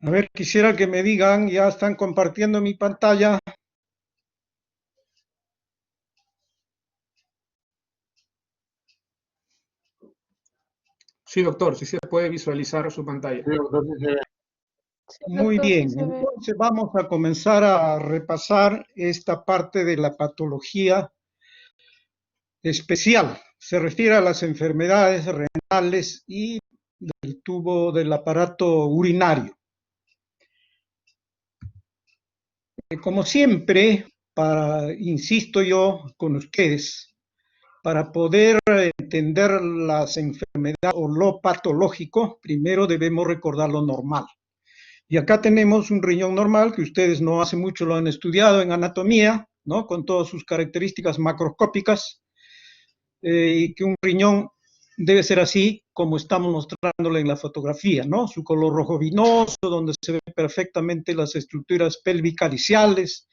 A ver, quisiera que me digan, ya están compartiendo mi pantalla. Sí, doctor, sí se puede visualizar su pantalla. Sí, doctor, sí se ve. Sí, Muy doctor, sí bien, se ve. entonces vamos a comenzar a repasar esta parte de la patología especial. Se refiere a las enfermedades renales y del tubo del aparato urinario. Como siempre, insisto yo con ustedes, para poder entender las enfermedades o lo patológico, primero debemos recordar lo normal. Y acá tenemos un riñón normal que ustedes no hace mucho lo han estudiado en anatomía, ¿no? Con todas sus características macroscópicas, y que un riñón debe ser así como estamos mostrándole en la fotografía, ¿no? Su color rojo vinoso, donde se ven perfectamente las estructuras pelvicariciales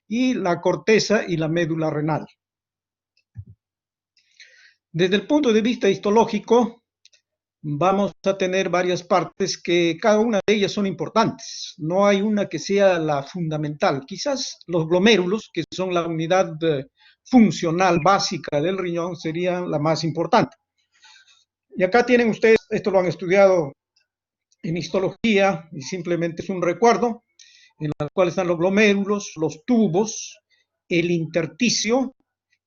y la corteza y la médula renal. Desde el punto de vista histológico, vamos a tener varias partes que cada una de ellas son importantes. No hay una que sea la fundamental. Quizás los glomérulos, que son la unidad funcional básica del riñón, serían la más importante. Y acá tienen ustedes, esto lo han estudiado en histología y simplemente es un recuerdo, en el cual están los glomérulos, los tubos, el intersticio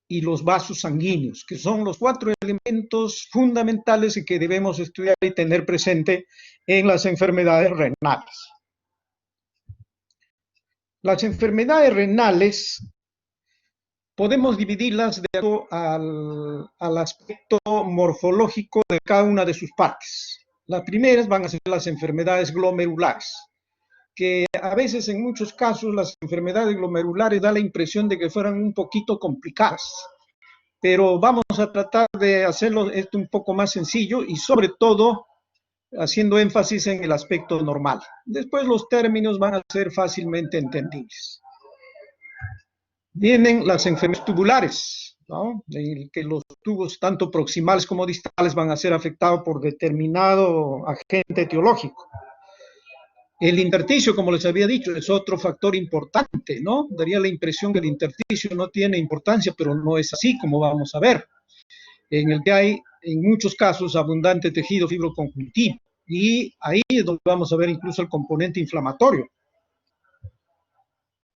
y los vasos sanguíneos, que son los 4 elementos fundamentales y que debemos estudiar y tener presente en las enfermedades renales. Las enfermedades renales podemos dividirlas de acuerdo al aspecto morfológico de cada una de sus partes. Las primeras van a ser las enfermedades glomerulares, que a veces en muchos casos las enfermedades glomerulares da la impresión de que fueran un poquito complicadas, pero vamos a tratar de hacerlo esto un poco más sencillo y sobre todo haciendo énfasis en el aspecto normal. Después los términos van a ser fácilmente entendibles. Vienen las enfermedades tubulares, ¿no? En que los tubos tanto proximales como distales van a ser afectados por determinado agente etiológico. El intersticio, como les había dicho, es otro factor importante, ¿no? Daría la impresión que el intersticio no tiene importancia, pero no es así, como vamos a ver, en el que hay, en muchos casos, abundante tejido fibroconjuntivo. Y ahí es donde vamos a ver incluso el componente inflamatorio.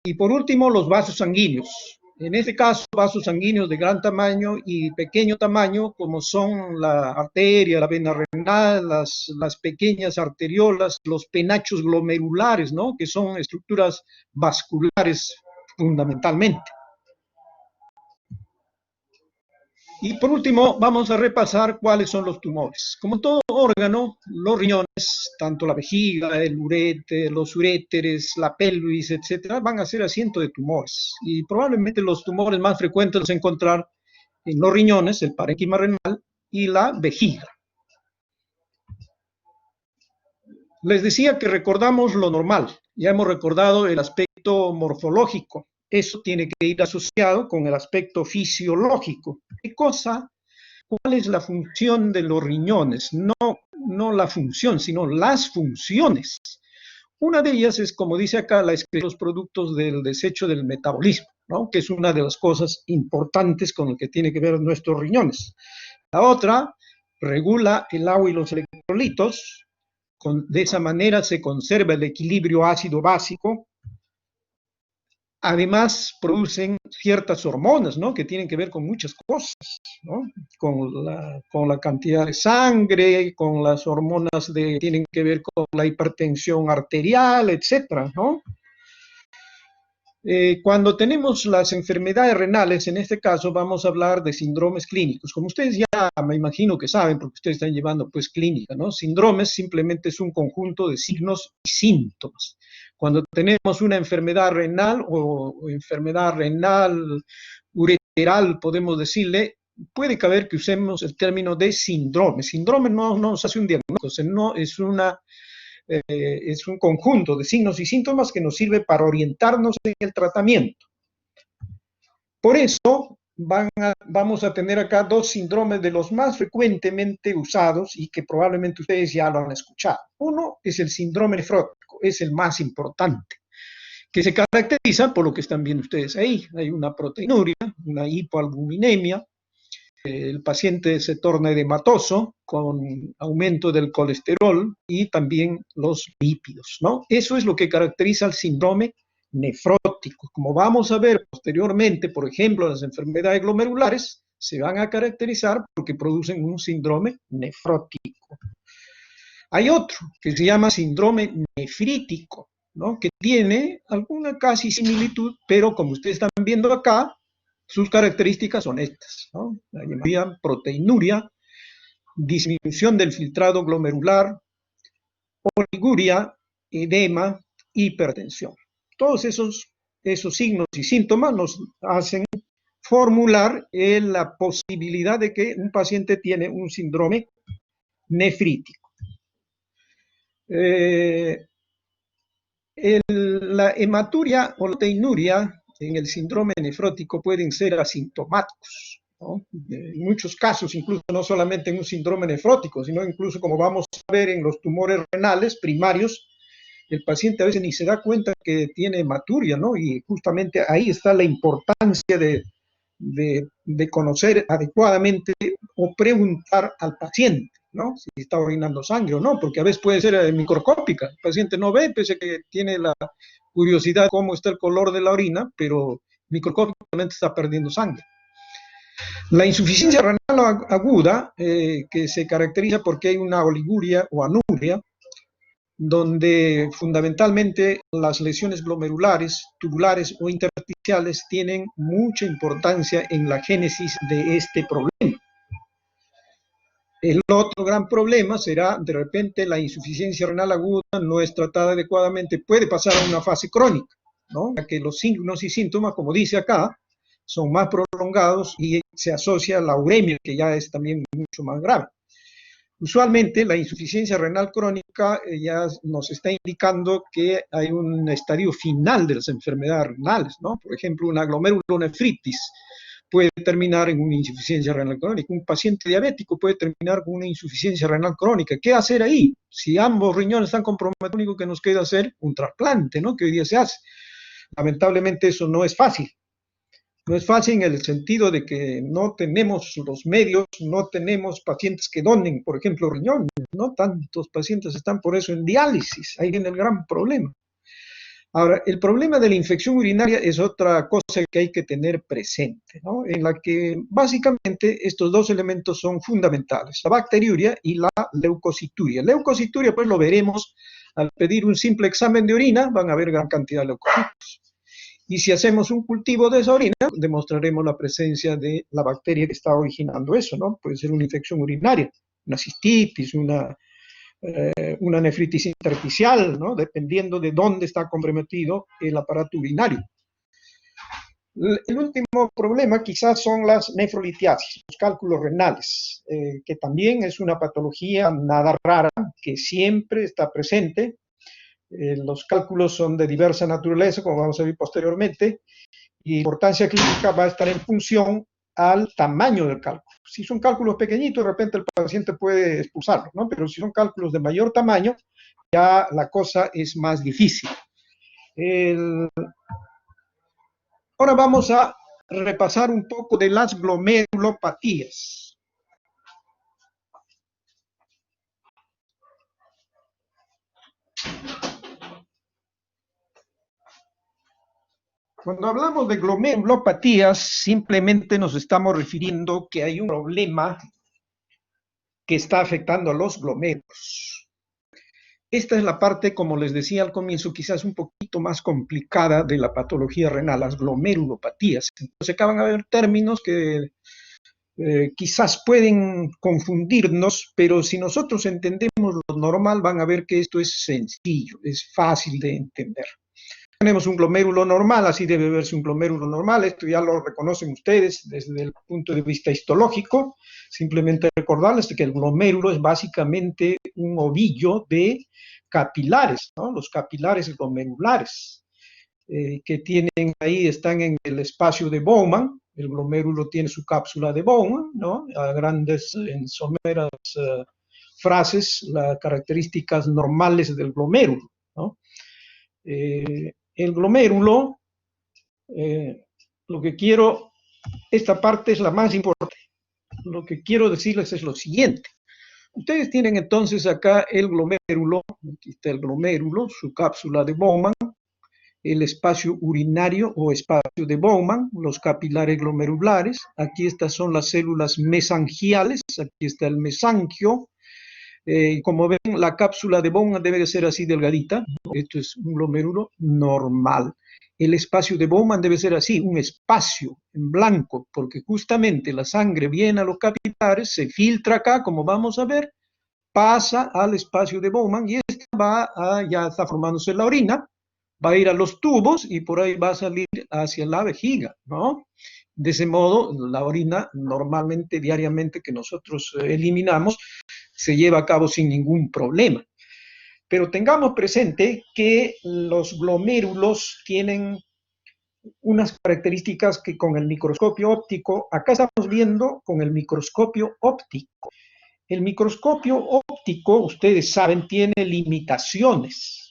Y por último, los vasos sanguíneos. En este caso, vasos sanguíneos de gran tamaño y pequeño tamaño, como son la arteria, la vena renal, las pequeñas arteriolas, los penachos glomerulares, ¿no? Que son estructuras vasculares fundamentalmente. Y por último, vamos a repasar cuáles son los tumores. Como todo órgano, los riñones, tanto la vejiga, el urete, los uréteres, la pelvis, etcétera, van a ser asiento de tumores. Y probablemente los tumores más frecuentes los encontrar en los riñones, el parénquima renal y la vejiga. Les decía que recordamos lo normal. Ya hemos recordado el aspecto morfológico. Eso tiene que ir asociado con el aspecto fisiológico. ¿Qué cosa? ¿Cuál es la función de los riñones? No la función, sino las funciones. Una de ellas es, como dice acá, la excreción de los productos del desecho del metabolismo, ¿no? Que es una de las cosas importantes con lo que tiene que ver nuestros riñones. La otra regula el agua y los electrolitos. De esa manera se conserva el equilibrio ácido básico. Además, producen ciertas hormonas, ¿no? Que tienen que ver con muchas cosas, ¿no? Con la cantidad de sangre, con las hormonas que tienen que ver con la hipertensión arterial, etcétera, ¿no? Cuando tenemos las enfermedades renales, en este caso vamos a hablar de síndromes clínicos. Como ustedes ya me imagino que saben, porque ustedes están llevando pues clínica, ¿no? Síndromes simplemente es un conjunto de signos y síntomas. Cuando tenemos una enfermedad renal o enfermedad renal ureteral, podemos decirle, puede caber que usemos el término de síndrome. Síndrome no nos hace un diagnóstico, no es es un conjunto de signos y síntomas que nos sirve para orientarnos en el tratamiento. Por eso vamos a tener acá dos síndromes de los más frecuentemente usados y que probablemente ustedes ya lo han escuchado. Uno es el síndrome nefrótico. nefrótico, es el más importante, que se caracteriza por lo que están viendo ustedes ahí. Hay una proteinuria, una hipoalbuminemia, el paciente se torna edematoso con aumento del colesterol y también los lípidos, ¿no? Eso es lo que caracteriza al síndrome nefrótico. Como vamos a ver posteriormente, por ejemplo, las enfermedades glomerulares se van a caracterizar porque producen un síndrome nefrótico. Hay otro que se llama síndrome nefrítico, ¿no? Que tiene alguna casi similitud, pero como ustedes están viendo acá, sus características son estas, ¿no? La hematía, proteinuria, disminución del filtrado glomerular, oliguria, edema, hipertensión. Todos esos signos y síntomas nos hacen formular la posibilidad de que un paciente tiene un síndrome nefrítico. La hematuria o la proteinuria en el síndrome nefrótico pueden ser asintomáticos, ¿no? En muchos casos, incluso no solamente en un síndrome nefrótico, sino incluso como vamos a ver en los tumores renales primarios, el paciente a veces ni se da cuenta que tiene hematuria, ¿no? Y justamente ahí está la importancia de conocer adecuadamente o preguntar al paciente, ¿no? Si está orinando sangre o no, porque a veces puede ser microscópica. El paciente no ve, pese a que tiene la curiosidad de cómo está el color de la orina, pero microscópicamente está perdiendo sangre. La insuficiencia renal aguda, que se caracteriza porque hay una oliguria o anuria, donde fundamentalmente las lesiones glomerulares, tubulares o intersticiales tienen mucha importancia en la génesis de este problema. El otro gran problema será, de repente, la insuficiencia renal aguda no es tratada adecuadamente, puede pasar a una fase crónica, ¿no? Ya que los signos y síntomas, como dice acá, son más prolongados y se asocia a la uremia, que ya es también mucho más grave. Usualmente la insuficiencia renal crónica ya nos está indicando que hay un estadio final de las enfermedades renales, ¿no? Por ejemplo, una glomerulonefritis puede terminar en una insuficiencia renal crónica. Un paciente diabético puede terminar con una insuficiencia renal crónica. ¿Qué hacer ahí? Si ambos riñones están comprometidos, lo único que nos queda hacer un trasplante, ¿no? Que hoy día se hace. Lamentablemente eso no es fácil. No es fácil en el sentido de que no tenemos los medios, no tenemos pacientes que donen, por ejemplo, riñones, ¿no? Tantos pacientes están por eso en diálisis, ahí viene el gran problema. Ahora, el problema de la infección urinaria es otra cosa que hay que tener presente, ¿no? En la que básicamente estos dos elementos son fundamentales, la bacteriuria y la leucocituria. Leucocituria, pues lo veremos al pedir un simple examen de orina, van a haber gran cantidad de leucocitos. Y si hacemos un cultivo de esa orina, demostraremos la presencia de la bacteria que está originando eso, ¿no? Puede ser una infección urinaria, una cistitis, una nefritis intersticial, ¿no? Dependiendo de dónde está comprometido el aparato urinario. El último problema quizás son las nefrolitiasis, los cálculos renales, que también es una patología nada rara, que siempre está presente. Los cálculos son de diversa naturaleza, como vamos a ver posteriormente, y la importancia clínica va a estar en función al tamaño del cálculo. Si son cálculos pequeñitos, de repente el paciente puede expulsarlos, ¿no? Pero si son cálculos de mayor tamaño, ya la cosa es más difícil. Ahora vamos a repasar un poco de las glomerulopatías. Cuando hablamos de glomerulopatías, simplemente nos estamos refiriendo que hay un problema que está afectando a los glomérulos. Esta es la parte, como les decía al comienzo, quizás un poquito más complicada de la patología renal, las glomerulopatías. Entonces acá van a haber términos que quizás pueden confundirnos, pero si nosotros entendemos lo normal, van a ver que esto es sencillo, es fácil de entender. Tenemos un glomérulo normal, así debe verse un glomérulo normal, esto ya lo reconocen ustedes desde el punto de vista histológico. Simplemente recordarles que el glomérulo es básicamente un ovillo de capilares, ¿no? Los capilares glomerulares que tienen ahí, están en el espacio de Bowman. El glomérulo tiene su cápsula de Bowman, ¿no? A grandes, en someras frases, las características normales del glomérulo. ¿no? El glomérulo, lo que quiero, esta parte es la más importante. Lo que quiero decirles es lo siguiente. Ustedes tienen entonces acá el glomérulo, aquí está el glomérulo, su cápsula de Bowman, el espacio urinario o espacio de Bowman, los capilares glomerulares, aquí estas son las células mesangiales, aquí está el mesangio, como ven la cápsula de Bowman debe de ser así delgadita, esto es un glomérulo normal. El espacio de Bowman debe ser así, un espacio en blanco, porque justamente la sangre viene a los capilares, se filtra acá, como vamos a ver, pasa al espacio de Bowman y esta ya está formándose la orina, va a ir a los tubos y por ahí va a salir hacia la vejiga, ¿no? De ese modo, la orina normalmente, diariamente que nosotros eliminamos, se lleva a cabo sin ningún problema. Pero tengamos presente que los glomérulos tienen unas características que con el microscopio óptico, acá estamos viendo con el microscopio óptico. El microscopio óptico, ustedes saben, tiene limitaciones.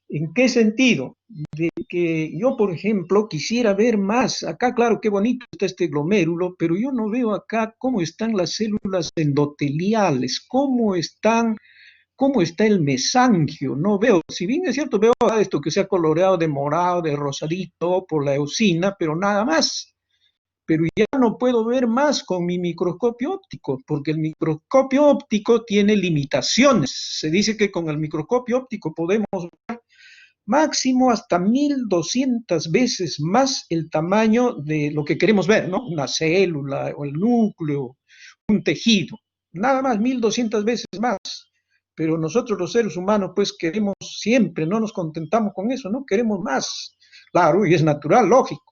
¿En qué sentido? De que yo, por ejemplo, quisiera ver más. Acá, claro, qué bonito está este glomérulo, pero yo no veo acá cómo están las células endoteliales, cómo está el mesangio. No veo, si bien es cierto, veo esto que se ha coloreado de morado, de rosadito por la eosina, pero nada más. Pero ya no puedo ver más con mi microscopio óptico, porque el microscopio óptico tiene limitaciones. Se dice que con el microscopio óptico podemos ver máximo hasta 1200 veces más el tamaño de lo que queremos ver, ¿no? Una célula o el núcleo, un tejido, nada más 1200 veces más. Pero nosotros los seres humanos pues queremos siempre, no nos contentamos con eso, ¿no? Queremos más. Claro, y es natural, lógico.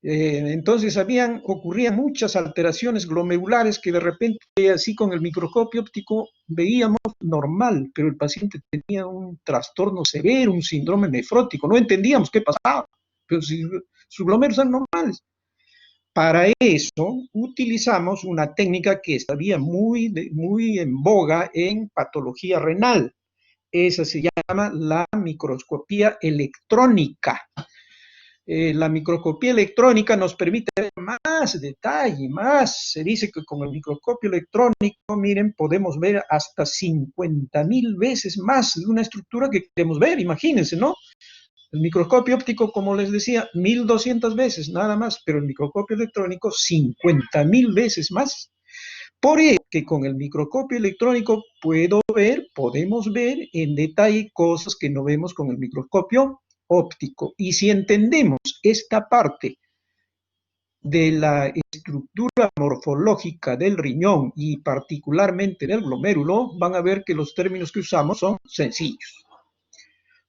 Entonces ocurrían muchas alteraciones glomerulares que de repente así con el microscopio óptico veíamos normal, pero el paciente tenía un trastorno severo, un síndrome nefrótico, no entendíamos qué pasaba, pero si sus glomérulos son normales. Para eso utilizamos una técnica que estaría muy en boga en patología renal. Esa se llama la microscopía electrónica. La microscopía electrónica nos permite ver más detalle, más. Se dice que con el microscopio electrónico, miren, podemos ver hasta 50.000 veces más de una estructura que queremos ver, imagínense, ¿no? El microscopio óptico, como les decía, 1200 veces, nada más, pero el microscopio electrónico, 50.000 veces más. Por ello que con el microscopio electrónico podemos ver en detalle cosas que no vemos con el microscopio óptico. Y si entendemos esta parte de la estructura morfológica del riñón y particularmente del glomérulo, van a ver que los términos que usamos son sencillos.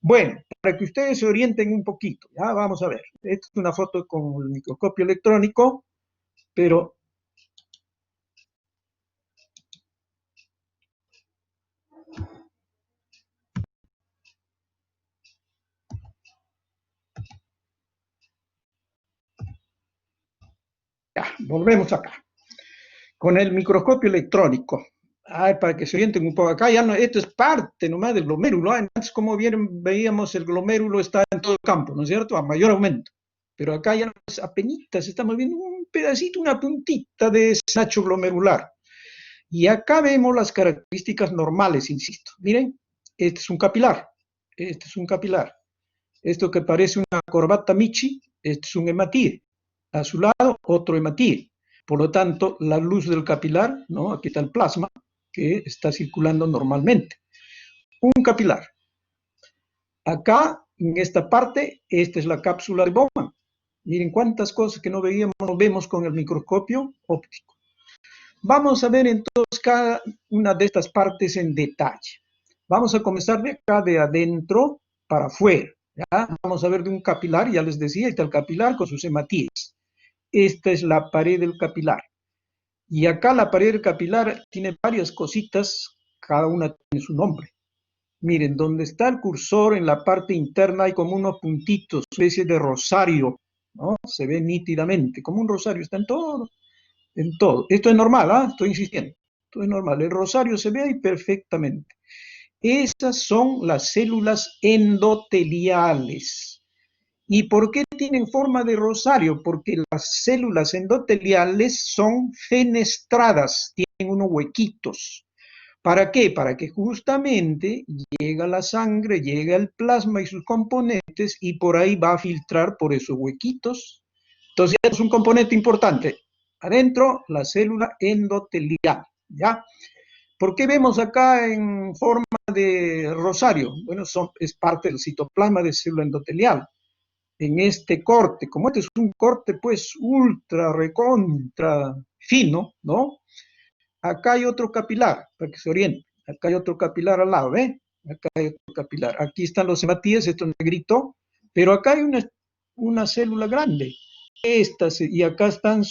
Bueno, para que ustedes se orienten un poquito, ya vamos a ver. Esta es una foto con el microscopio electrónico, pero ya, volvemos acá. Con el microscopio electrónico. Para que se orienten un poco acá, ya no, esto es parte nomás del glomérulo. Antes, como veíamos, el glomérulo está en todo el campo, ¿no es cierto? A mayor aumento. Pero acá ya no es apenitas, estamos viendo un pedacito, una puntita de ese sacho glomerular. Y acá vemos las características normales, insisto. Miren, este es un capilar, este es un capilar. Esto que parece una corbata Michi, este es un hematir. A su lado, otro hematir. Por lo tanto, la luz del capilar, ¿no? Aquí está el plasma, que está circulando normalmente. Un capilar. Acá, en esta parte, esta es la cápsula de Bowman. Miren cuántas cosas que no vemos con el microscopio óptico. Vamos a ver entonces cada una de estas partes en detalle. Vamos a comenzar de acá, de adentro para afuera. ¿Ya? Vamos a ver de un capilar, ya les decía, está el capilar con sus hematíes. Esta es la pared del capilar. Y acá la pared del capilar tiene varias cositas, cada una tiene su nombre. Miren, donde está el cursor en la parte interna hay como unos puntitos, especie de rosario, ¿no? Se ve nítidamente, como un rosario, está en todo, en todo. Esto es normal, ¿ah? Estoy insistiendo, esto es normal. El rosario se ve ahí perfectamente. Esas son las células endoteliales. ¿Y por qué tienen forma de rosario? Porque las células endoteliales son fenestradas, tienen unos huequitos. ¿Para qué? Para que justamente llega la sangre, llega el plasma y sus componentes y por ahí va a filtrar por esos huequitos. Entonces, es un componente importante. Adentro, la célula endotelial, ¿ya? ¿Por qué vemos acá en forma de rosario? Bueno, es parte del citoplasma de célula endotelial. En este corte, como este es un corte pues ultra, recontra fino, ¿no? Acá hay otro capilar, para que se oriente. Acá hay otro capilar al lado, ¿ve? Acá hay otro capilar. Aquí están los hematíes, esto es negrito, pero acá hay una célula grande. Y acá están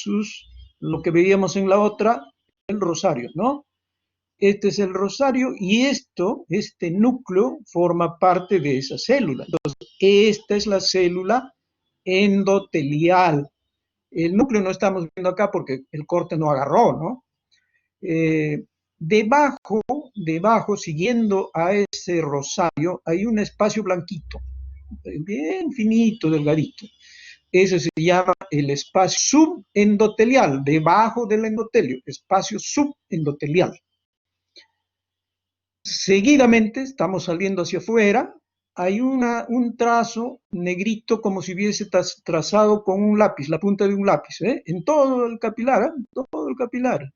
lo que veíamos en la otra, el rosario, ¿no? Este es el rosario y este núcleo forma parte de esa célula. Entonces, esta es la célula endotelial. El núcleo no estamos viendo acá porque el corte no agarró, ¿no? Eh, debajo, siguiendo a ese rosario, hay un espacio blanquito, bien finito, delgadito. Ese se llama el espacio subendotelial, debajo del endotelio, espacio subendotelial. Seguidamente, estamos saliendo hacia afuera, hay un trazo negrito como si hubiese trazado con un lápiz, la punta de un lápiz, ¿eh? En todo el capilar, ¿eh? Todo el capilar.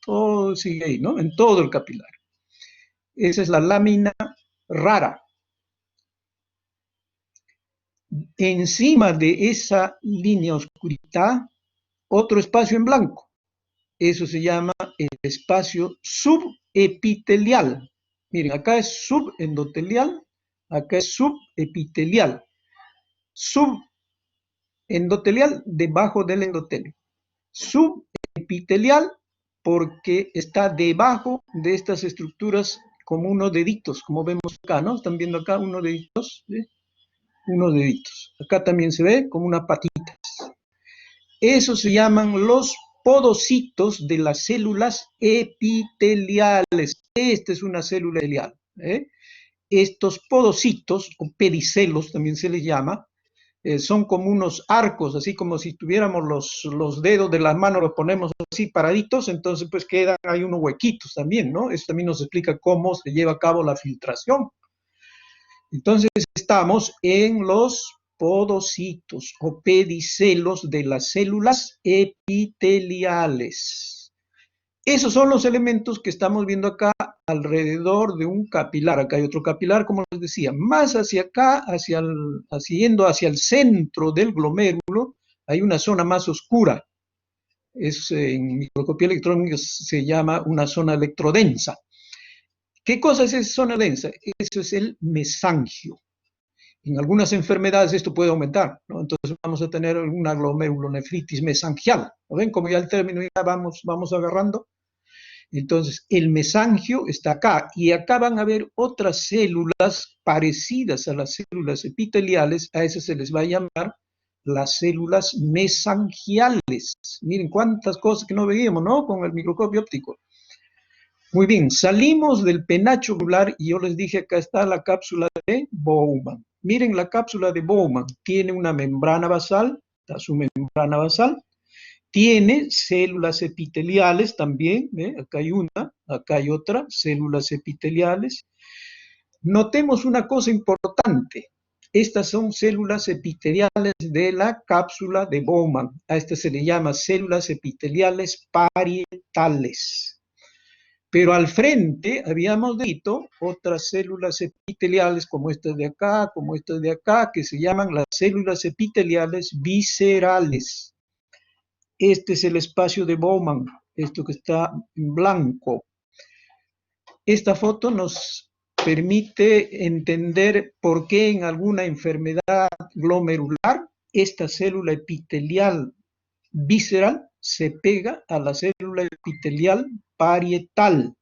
Todo sigue ahí, ¿no? En todo el capilar. Esa es la lámina rara. Encima de esa línea oscurita, otro espacio en blanco. Eso se llama el espacio subepitelial. Miren, acá es subendotelial, acá es subepitelial. Subendotelial debajo del endotelio. Subepitelial porque está debajo de estas estructuras como unos deditos, como vemos acá, ¿no? Están viendo acá unos deditos, ¿sí? Unos deditos. Acá también se ve como una patita. Esos se llaman los podocitos de las células epiteliales. Esta es una célula epitelial, ¿eh? Estos podocitos, o pedicelos también se les llama, son como unos arcos, así como si tuviéramos los dedos de las manos, los ponemos así paraditos, entonces pues quedan ahí unos huequitos también, ¿no? Eso también nos explica cómo se lleva a cabo la filtración. Entonces estamos en los podocitos o pedicelos de las células epiteliales. Esos son los elementos que estamos viendo acá alrededor de un capilar. Acá hay otro capilar, como les decía, más hacia acá, yendo hacia el centro del glomérulo, hay una zona más oscura. En microscopía electrónica se llama una zona electrodensa. ¿Qué cosa es esa zona densa? Eso es el mesangio. En algunas enfermedades esto puede aumentar, ¿no? Entonces vamos a tener una glomerulonefritis mesangial. ¿Lo ven? Como ya el término ya vamos agarrando. Entonces, el mesangio está acá y acá van a ver otras células parecidas a las células epiteliales, a esas se les va a llamar las células mesangiales. Miren cuántas cosas que no veíamos, ¿no? Con el microscopio óptico. Muy bien, salimos del penacho glandular y yo les dije, acá está la cápsula de Bowman. Miren la cápsula de Bowman, tiene una membrana basal, está su membrana basal, tiene células epiteliales también, ¿eh? Acá hay una, acá hay otra, células epiteliales. Notemos una cosa importante, estas son células epiteliales de la cápsula de Bowman, a estas se le llama células epiteliales parietales. Pero al frente habíamos visto otras células epiteliales como estas de acá, como estas de acá, que se llaman las células epiteliales viscerales. Este es el espacio de Bowman, esto que está en blanco. Esta foto nos permite entender por qué en alguna enfermedad glomerular esta célula epitelial visceral se pega a la célula epitelial parietal.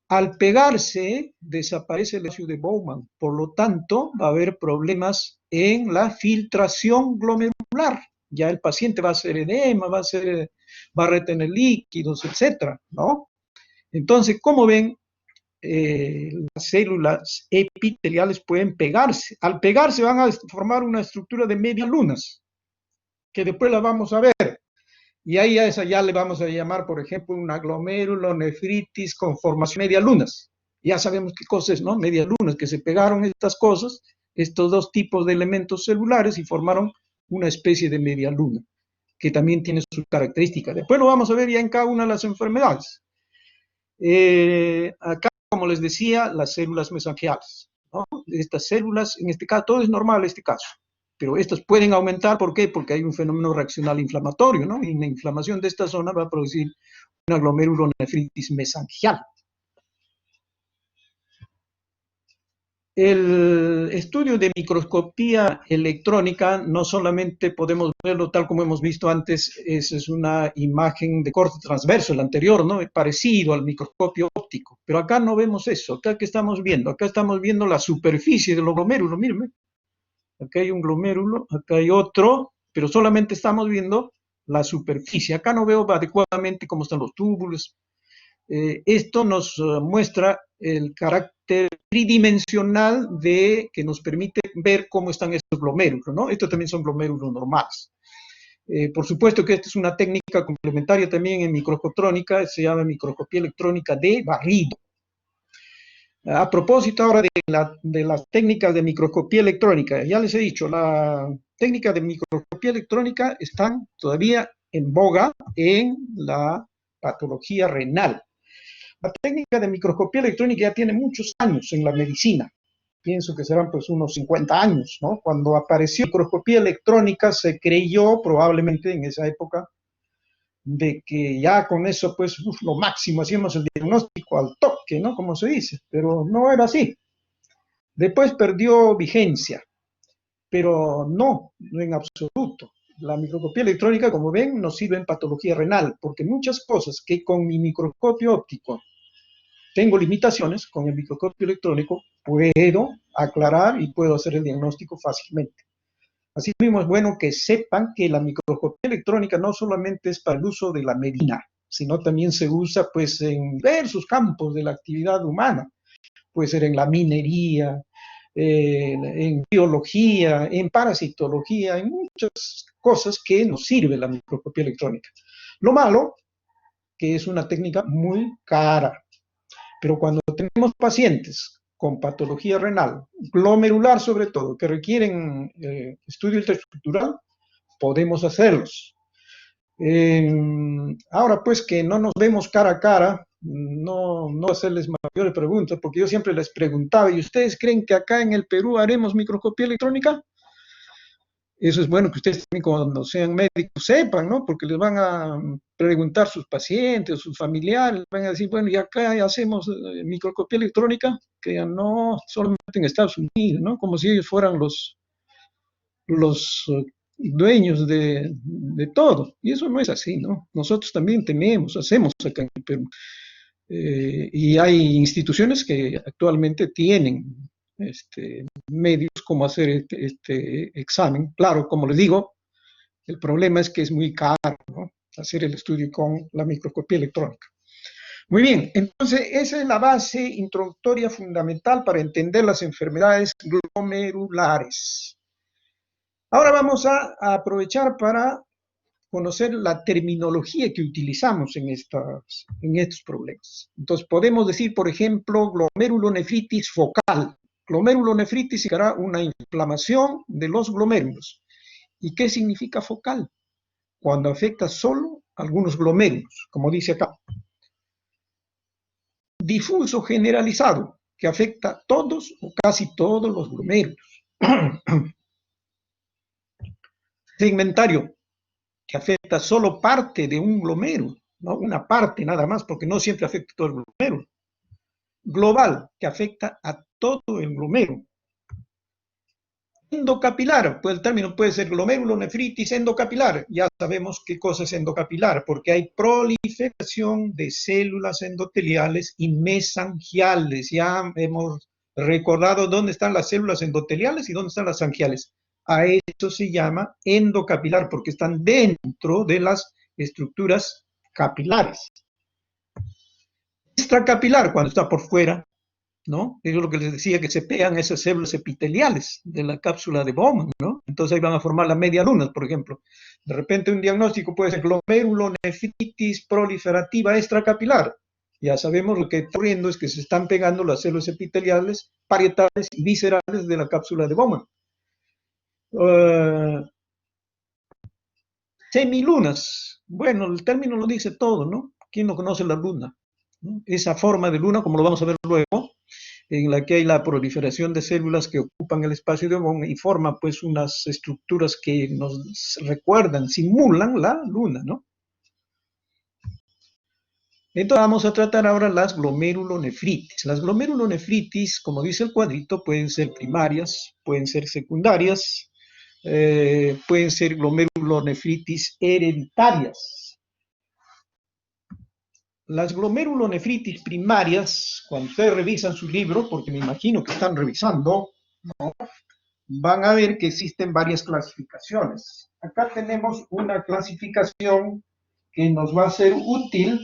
Al pegarse, desaparece el espacio de Bowman, por lo tanto, va a haber problemas en la filtración glomerular. Ya el paciente va a hacer edema, va a retener líquidos, etcétera, ¿no? Entonces, como ven, las células epiteliales pueden pegarse. Al pegarse van a formar una estructura de medialunas, que después la vamos a ver. Y ahí a esa ya le vamos a llamar, por ejemplo, una glomerulonefritis con formación de medialunas. Ya sabemos qué cosa es, ¿no? Medialunas, que se pegaron estas cosas, estos dos tipos de elementos celulares y formaron una especie de medialuna, que también tiene sus características. Después lo vamos a ver ya en cada una de las enfermedades. Acá, como les decía, las células mesangiales, ¿no? Estas células, en este caso, todo es normal en este caso, pero estas pueden aumentar, ¿por qué? Porque hay un fenómeno reaccional inflamatorio, ¿no? Y la inflamación de esta zona va a producir una glomerulonefritis mesangial. El estudio de microscopía electrónica no solamente podemos verlo tal como hemos visto antes, es una imagen de corte transverso, el anterior, ¿no? Parecido al microscopio óptico, pero acá no vemos eso. Acá, ¿qué estamos viendo? Acá estamos viendo la superficie de los glomérulos, mírenme. Acá hay un glomérulo, acá hay otro, pero solamente estamos viendo la superficie. Acá no veo adecuadamente cómo están los túbulos. Esto nos muestra el carácter tridimensional que nos permite ver cómo están estos glomérulos, ¿no? Estos también son glomérulos normales. Por supuesto que esta es una técnica complementaria también en microscoptrónica, se llama microscopía electrónica de barrido. A propósito ahora de las técnicas de microscopía electrónica, ya les he dicho, la técnica de microscopía electrónica están todavía en boga en la patología renal. La técnica de microscopía electrónica ya tiene muchos años en la medicina. Pienso que serán pues unos 50 años, ¿no? Cuando apareció la microscopía electrónica se creyó probablemente en esa época de que ya con eso pues lo máximo, hacíamos el diagnóstico al toque, ¿no? Como se dice, pero no era así. Después perdió vigencia, pero no en absoluto. La microscopía electrónica, como ven, nos sirve en patología renal, porque muchas cosas que con mi microscopio óptico tengo limitaciones, con el microscopio electrónico puedo aclarar y puedo hacer el diagnóstico fácilmente. Asimismo, es bueno que sepan que la microscopía electrónica no solamente es para el uso de la medicina, sino también se usa pues, en diversos campos de la actividad humana. Puede ser en la minería, en biología, en parasitología, en muchas cosas que nos sirve la microscopía electrónica. Lo malo, que es una técnica muy cara. Pero cuando tenemos pacientes con patología renal, glomerular sobre todo, que requieren estudio ultraestructural, podemos hacerlos. Ahora pues que no nos vemos cara a cara, no hacerles mayores preguntas, porque yo siempre les preguntaba, ¿y ustedes creen que acá en el Perú haremos microscopía electrónica? Eso es bueno que ustedes también cuando sean médicos sepan, ¿no? Porque les van a preguntar sus pacientes, sus familiares, van a decir, bueno, y acá hacemos microscopía electrónica, que ya no, solamente en Estados Unidos, ¿no? Como si ellos fueran los dueños de todo. Y eso no es así, ¿no? Nosotros también hacemos acá en el Perú. Y hay instituciones que actualmente tienen medios como hacer este examen. Claro, como les digo, el problema es que es muy caro, ¿no? Hacer el estudio con la microscopía electrónica. Muy bien, entonces esa es la base introductoria fundamental para entender las enfermedades glomerulares. Ahora vamos a aprovechar para conocer la terminología que utilizamos en estos problemas. Entonces, podemos decir, por ejemplo, glomerulonefritis focal. Glomerulonefritis significará una inflamación de los glomérulos. ¿Y qué significa focal? Cuando afecta solo algunos glomérulos, como dice acá. Difuso generalizado, que afecta todos o casi todos los glomérulos. Segmentario, que afecta solo parte de un glomérulo, no una parte nada más, porque no siempre afecta todo el glomérulo. Global, que afecta a todo el glomérulo. Endocapilar, pues el término puede ser glomerulonefritis endocapilar. Ya sabemos qué cosa es endocapilar, porque hay proliferación de células endoteliales y mesangiales. Ya hemos recordado dónde están las células endoteliales y dónde están las sangiales. A eso se llama endocapilar, porque están dentro de las estructuras capilares. extracapilar cuando está por fuera, ¿no? Eso es lo que les decía, que se pegan esas células epiteliales de la cápsula de Bowman, ¿no? Entonces ahí van a formar las medialunas, por ejemplo. De repente un diagnóstico puede ser glomerulonefritis proliferativa extracapilar. Ya sabemos lo que está ocurriendo es que se están pegando las células epiteliales, parietales y viscerales de la cápsula de Bowman. Semilunas. Bueno, el término lo dice todo, ¿no? ¿Quién no conoce la luna? ¿No? Esa forma de luna, como lo vamos a ver luego, en la que hay la proliferación de células que ocupan el espacio de Bowman y forman pues unas estructuras que nos recuerdan, simulan la luna, ¿no? Entonces vamos a tratar ahora las glomerulonefritis. Las glomerulonefritis, como dice el cuadrito, pueden ser primarias, pueden ser secundarias, pueden ser glomerulonefritis hereditarias. Las glomerulonefritis primarias, cuando ustedes revisan su libro, porque me imagino que están revisando, ¿no?, van a ver que existen varias clasificaciones. Acá tenemos una clasificación que nos va a ser útil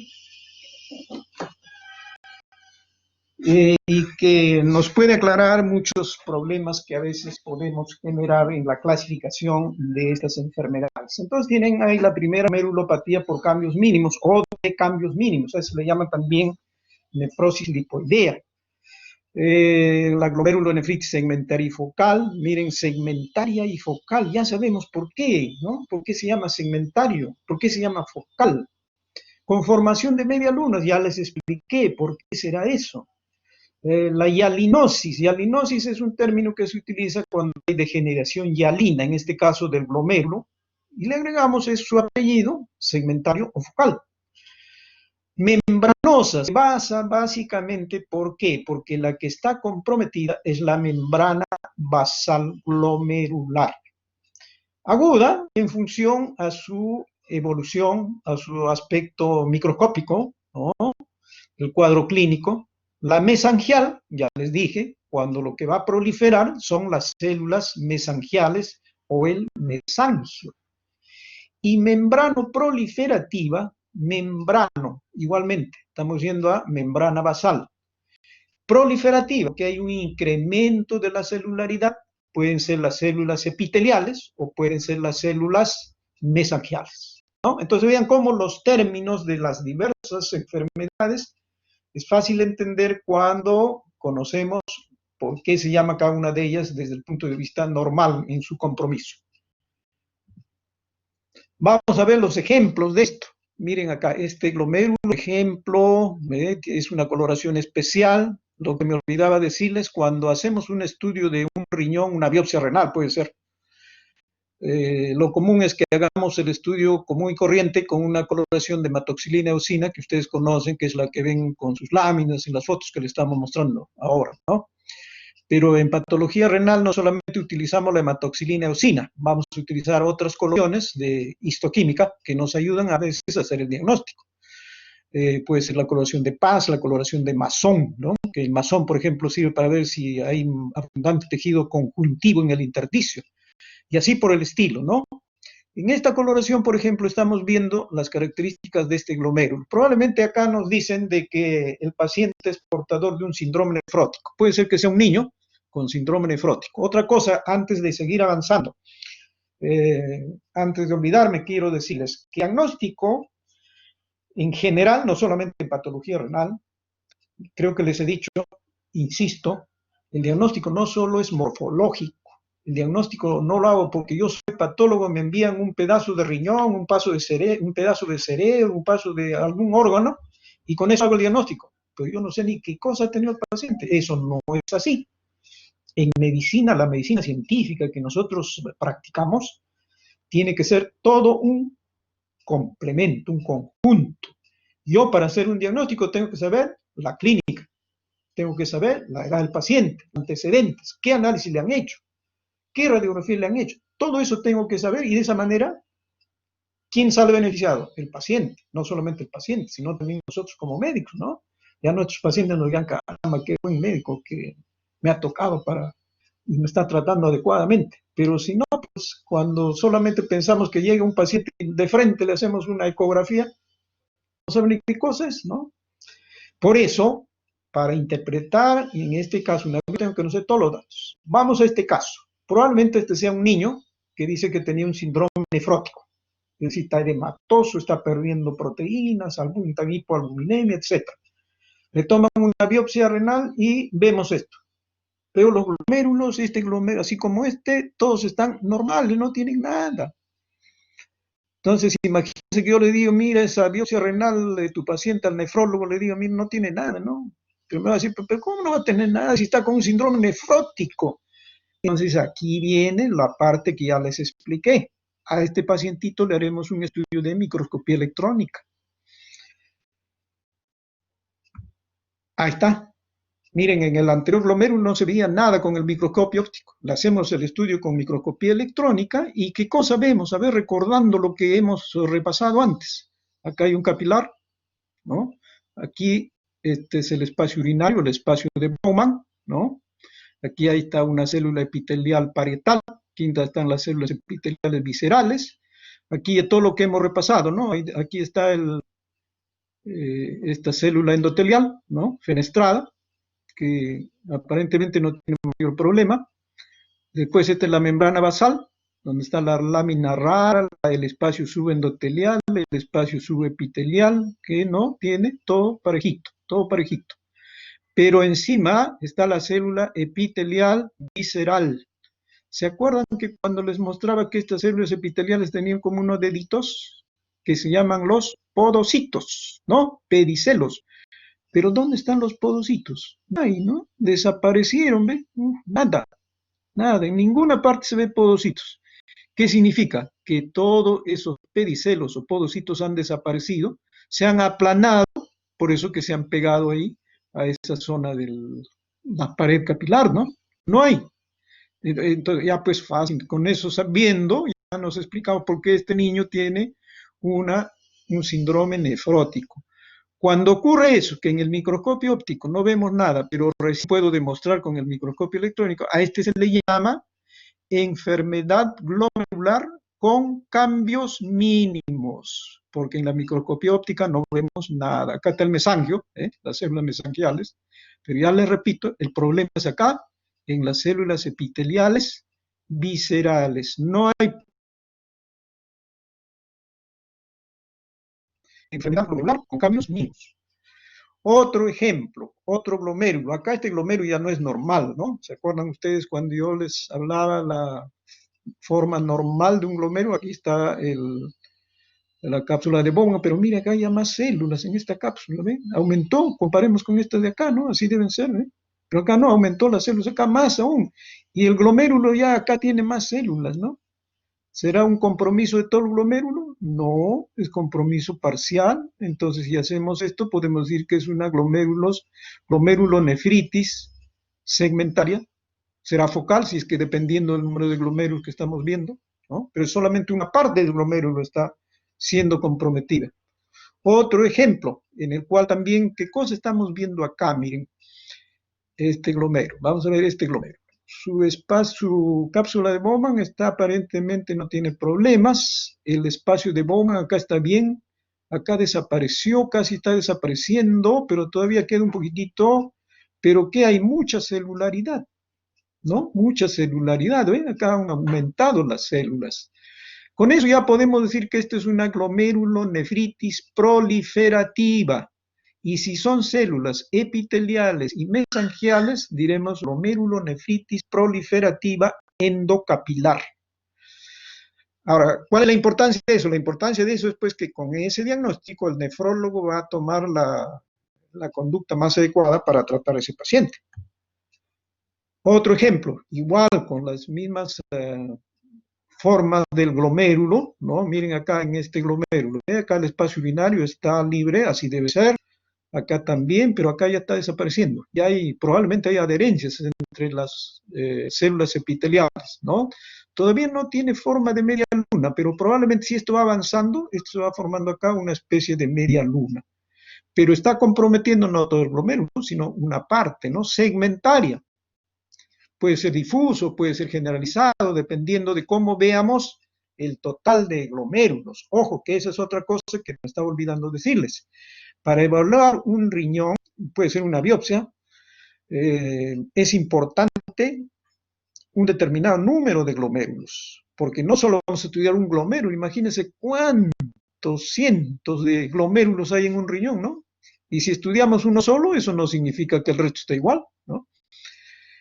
y que nos puede aclarar muchos problemas que a veces podemos generar en la clasificación de estas enfermedades. Entonces tienen ahí la primera glomerulopatía por cambios mínimos o de cambios mínimos, a eso le llaman también nefrosis lipoidea. La glomerulonefritis segmentaria y focal, miren, segmentaria y focal, ya sabemos por qué, ¿no? ¿Por qué se llama segmentario? ¿Por qué se llama focal? Conformación de medialunas, ya les expliqué por qué será eso. La hialinosis. Hialinosis es un término que se utiliza cuando hay degeneración hialina, en este caso del glomérulo, y le agregamos su apellido, segmentario o focal. Membranosa se basa básicamente, ¿por qué? Porque la que está comprometida es la membrana basal glomerular. Aguda en función a su evolución, a su aspecto microscópico, ¿no?, el cuadro clínico. La mesangial, ya les dije, cuando lo que va a proliferar son las células mesangiales o el mesangio. Y membrano proliferativa, membrano, igualmente, estamos yendo a membrana basal. Proliferativa, que hay un incremento de la celularidad, pueden ser las células epiteliales o pueden ser las células mesangiales, ¿no? Entonces vean cómo los términos de las diversas enfermedades es fácil entender cuando conocemos por qué se llama cada una de ellas desde el punto de vista normal en su compromiso. Vamos a ver los ejemplos de esto. Miren acá, este glomérulo, ejemplo, es una coloración especial. Lo que me olvidaba decirles, cuando hacemos un estudio de un riñón, una biopsia renal puede ser, lo común es que hagamos el estudio común y corriente con una coloración de hematoxilina eosina, que ustedes conocen, que es la que ven con sus láminas en las fotos que les estamos mostrando ahora, ¿no? Pero en patología renal no solamente utilizamos la hematoxilina eosina, vamos a utilizar otras coloraciones de histoquímica que nos ayudan a veces a hacer el diagnóstico. Puede ser la coloración de Paz, la coloración de Masson, ¿no? Que el Masson, por ejemplo, sirve para ver si hay abundante tejido conjuntivo en el intersticio, y así por el estilo, ¿no? En esta coloración, por ejemplo, estamos viendo las características de este glomérulo. Probablemente acá nos dicen de que el paciente es portador de un síndrome nefrótico. Puede ser que sea un niño con síndrome nefrótico. Otra cosa, antes de seguir avanzando, antes de olvidarme, quiero decirles que diagnóstico en general, no solamente en patología renal, creo que les he dicho, insisto, el diagnóstico no solo es morfológico. El diagnóstico no lo hago porque yo soy patólogo, me envían un pedazo de riñón, un pedazo de cerebro, un pedazo de algún órgano, y con eso hago el diagnóstico. Pero yo no sé ni qué cosa ha tenido el paciente. Eso no es así. En medicina, la medicina científica que nosotros practicamos, tiene que ser todo un complemento, un conjunto. Yo, para hacer un diagnóstico, tengo que saber la clínica, tengo que saber la edad del paciente, antecedentes, qué análisis le han hecho, qué radiografía le han hecho. Todo eso tengo que saber, y de esa manera, ¿quién sale beneficiado? El paciente. No solamente el paciente, sino también nosotros como médicos, ¿no? Ya nuestros pacientes nos digan, caramba, qué buen médico que me ha tocado y me está tratando adecuadamente. Pero si no, pues cuando solamente pensamos que llega un paciente y de frente le hacemos una ecografía, no saben ni qué cosa es, ¿no? Por eso, para interpretar, y en este caso, una vez tengo que conocer todos los datos. Vamos a este caso. Probablemente este sea un niño que dice que tenía un síndrome nefrótico. Es decir, está edematoso, está perdiendo proteínas, algún hipoalbuminemia, etc. Le toman una biopsia renal y vemos esto. Veo los glomérulos, este glomérulo, así como este, todos están normales, no tienen nada. Entonces, imagínense que yo le digo, mira, esa biopsia renal de tu paciente al nefrólogo, le digo, mira, no tiene nada, ¿no? Pero me va a decir, pero ¿cómo no va a tener nada si está con un síndrome nefrótico? Entonces, aquí viene la parte que ya les expliqué. A este pacientito le haremos un estudio de microscopía electrónica. Ahí está. Miren, en el anterior glomérulo no se veía nada con el microscopio óptico. Le hacemos el estudio con microscopía electrónica y ¿qué cosa vemos? A ver, recordando lo que hemos repasado antes. Acá hay un capilar, ¿no? Aquí este es el espacio urinario, el espacio de Bowman, ¿no? Aquí ahí está una célula epitelial parietal, aquí están las células epiteliales viscerales. Aquí todo lo que hemos repasado, ¿no? Aquí está esta célula endotelial, ¿no? Fenestrada, que aparentemente no tiene mayor problema. Después esta es la membrana basal, donde está la lámina rara, el espacio subendotelial, el espacio subepitelial, que no tiene todo parejito, todo parejito. Pero encima está la célula epitelial visceral. ¿Se acuerdan que cuando les mostraba que estas células epiteliales tenían como unos deditos que se llaman los podocitos, ¿no? Pedicelos. Pero ¿dónde están los podocitos? Ahí, ¿no? Desaparecieron, ¿ve? Nada, nada, en ninguna parte se ve podocitos. ¿Qué significa? Que todos esos pedicelos o podocitos han desaparecido, se han aplanado, por eso que se han pegado ahí a esa zona de la pared capilar, ¿no? No hay. Entonces, ya pues fácil, con eso sabiendo, ya nos explicamos por qué este niño tiene un síndrome nefrótico. Cuando ocurre eso, que en el microscopio óptico no vemos nada, pero recién puedo demostrar con el microscopio electrónico, a este se le llama enfermedad glomerular con cambios mínimos, porque en la microscopía óptica no vemos nada. Acá está el mesangio, las células mesangiales, pero ya les repito, el problema es acá, en las células epiteliales viscerales. No hay enfermedad glomerular con cambios mínimos. Otro ejemplo, otro glomérulo. Acá este glomérulo ya no es normal, ¿no? ¿Se acuerdan ustedes cuando yo les hablaba la forma normal de un glomérulo? Aquí está la cápsula de Bowman, pero mira, acá hay más células en esta cápsula, ¿ven? Aumentó, comparemos con esta de acá, ¿no? Así deben ser, ¿eh? Pero acá no, aumentó las células, acá más aún. Y el glomérulo ya acá tiene más células, ¿no? ¿Será un compromiso de todo el glomérulo? No, es compromiso parcial. Entonces, si hacemos esto, podemos decir que es una glomerulonefritis segmentaria. Será focal, si es que dependiendo del número de glomérulos que estamos viendo, ¿no? Pero solamente una parte del glomérulo está siendo comprometida. Otro ejemplo, en el cual también, ¿qué cosa estamos viendo acá? Miren, este glomérulo. Vamos a ver este glomérulo. Su cápsula de Bowman está aparentemente, no tiene problemas. El espacio de Bowman acá está bien. Acá desapareció, casi está desapareciendo, pero todavía queda un poquitito. Pero que hay mucha celularidad, ¿no? Mucha celularidad, ¿ven? Acá han aumentado las células. Con eso ya podemos decir que esto es una glomerulonefritis proliferativa. Y si son células epiteliales y mesangiales, diremos glomerulonefritis proliferativa endocapilar. Ahora, ¿cuál es la importancia de eso? La importancia de eso es pues que con ese diagnóstico el nefrólogo va a tomar la conducta más adecuada para tratar a ese paciente. Otro ejemplo, igual con las mismas formas del glomérulo, ¿no? Miren acá en este glomérulo, acá el espacio urinario está libre, así debe ser. Acá también, pero acá ya está desapareciendo. Ya probablemente hay adherencias entre las células epiteliales, ¿no? Todavía no tiene forma de media luna, pero probablemente si esto va avanzando, esto se va formando acá una especie de media luna. Pero está comprometiendo no todo el glomérulo, sino una parte, ¿no? Segmentaria. Puede ser difuso, puede ser generalizado, dependiendo de cómo veamos el total de glomérulos. Ojo, que esa es otra cosa que me estaba olvidando decirles. Para evaluar un riñón, puede ser una biopsia, es importante un determinado número de glomérulos, porque no solo vamos a estudiar un glomérulo, imagínense cuántos cientos de glomérulos hay en un riñón, ¿no? Y si estudiamos uno solo, eso no significa que el resto esté igual, ¿no?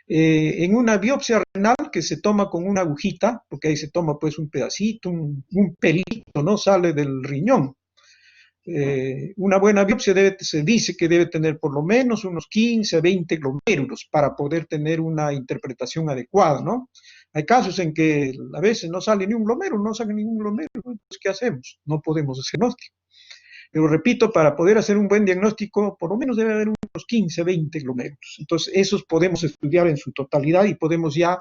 En una biopsia renal que se toma con una agujita, porque ahí se toma pues un pedacito, un pelito, ¿no? Sale del riñón. Una buena biopsia se dice que debe tener por lo menos unos 15 a 20 glomérulos para poder tener una interpretación adecuada, ¿no? Hay casos en que a veces no sale ni un glomérulo, no sale ningún glomérulo, entonces ¿qué hacemos? No podemos hacer diagnóstico. Pero repito, para poder hacer un buen diagnóstico, por lo menos debe haber unos 15, 20 glomérulos. Entonces, esos podemos estudiar en su totalidad y podemos ya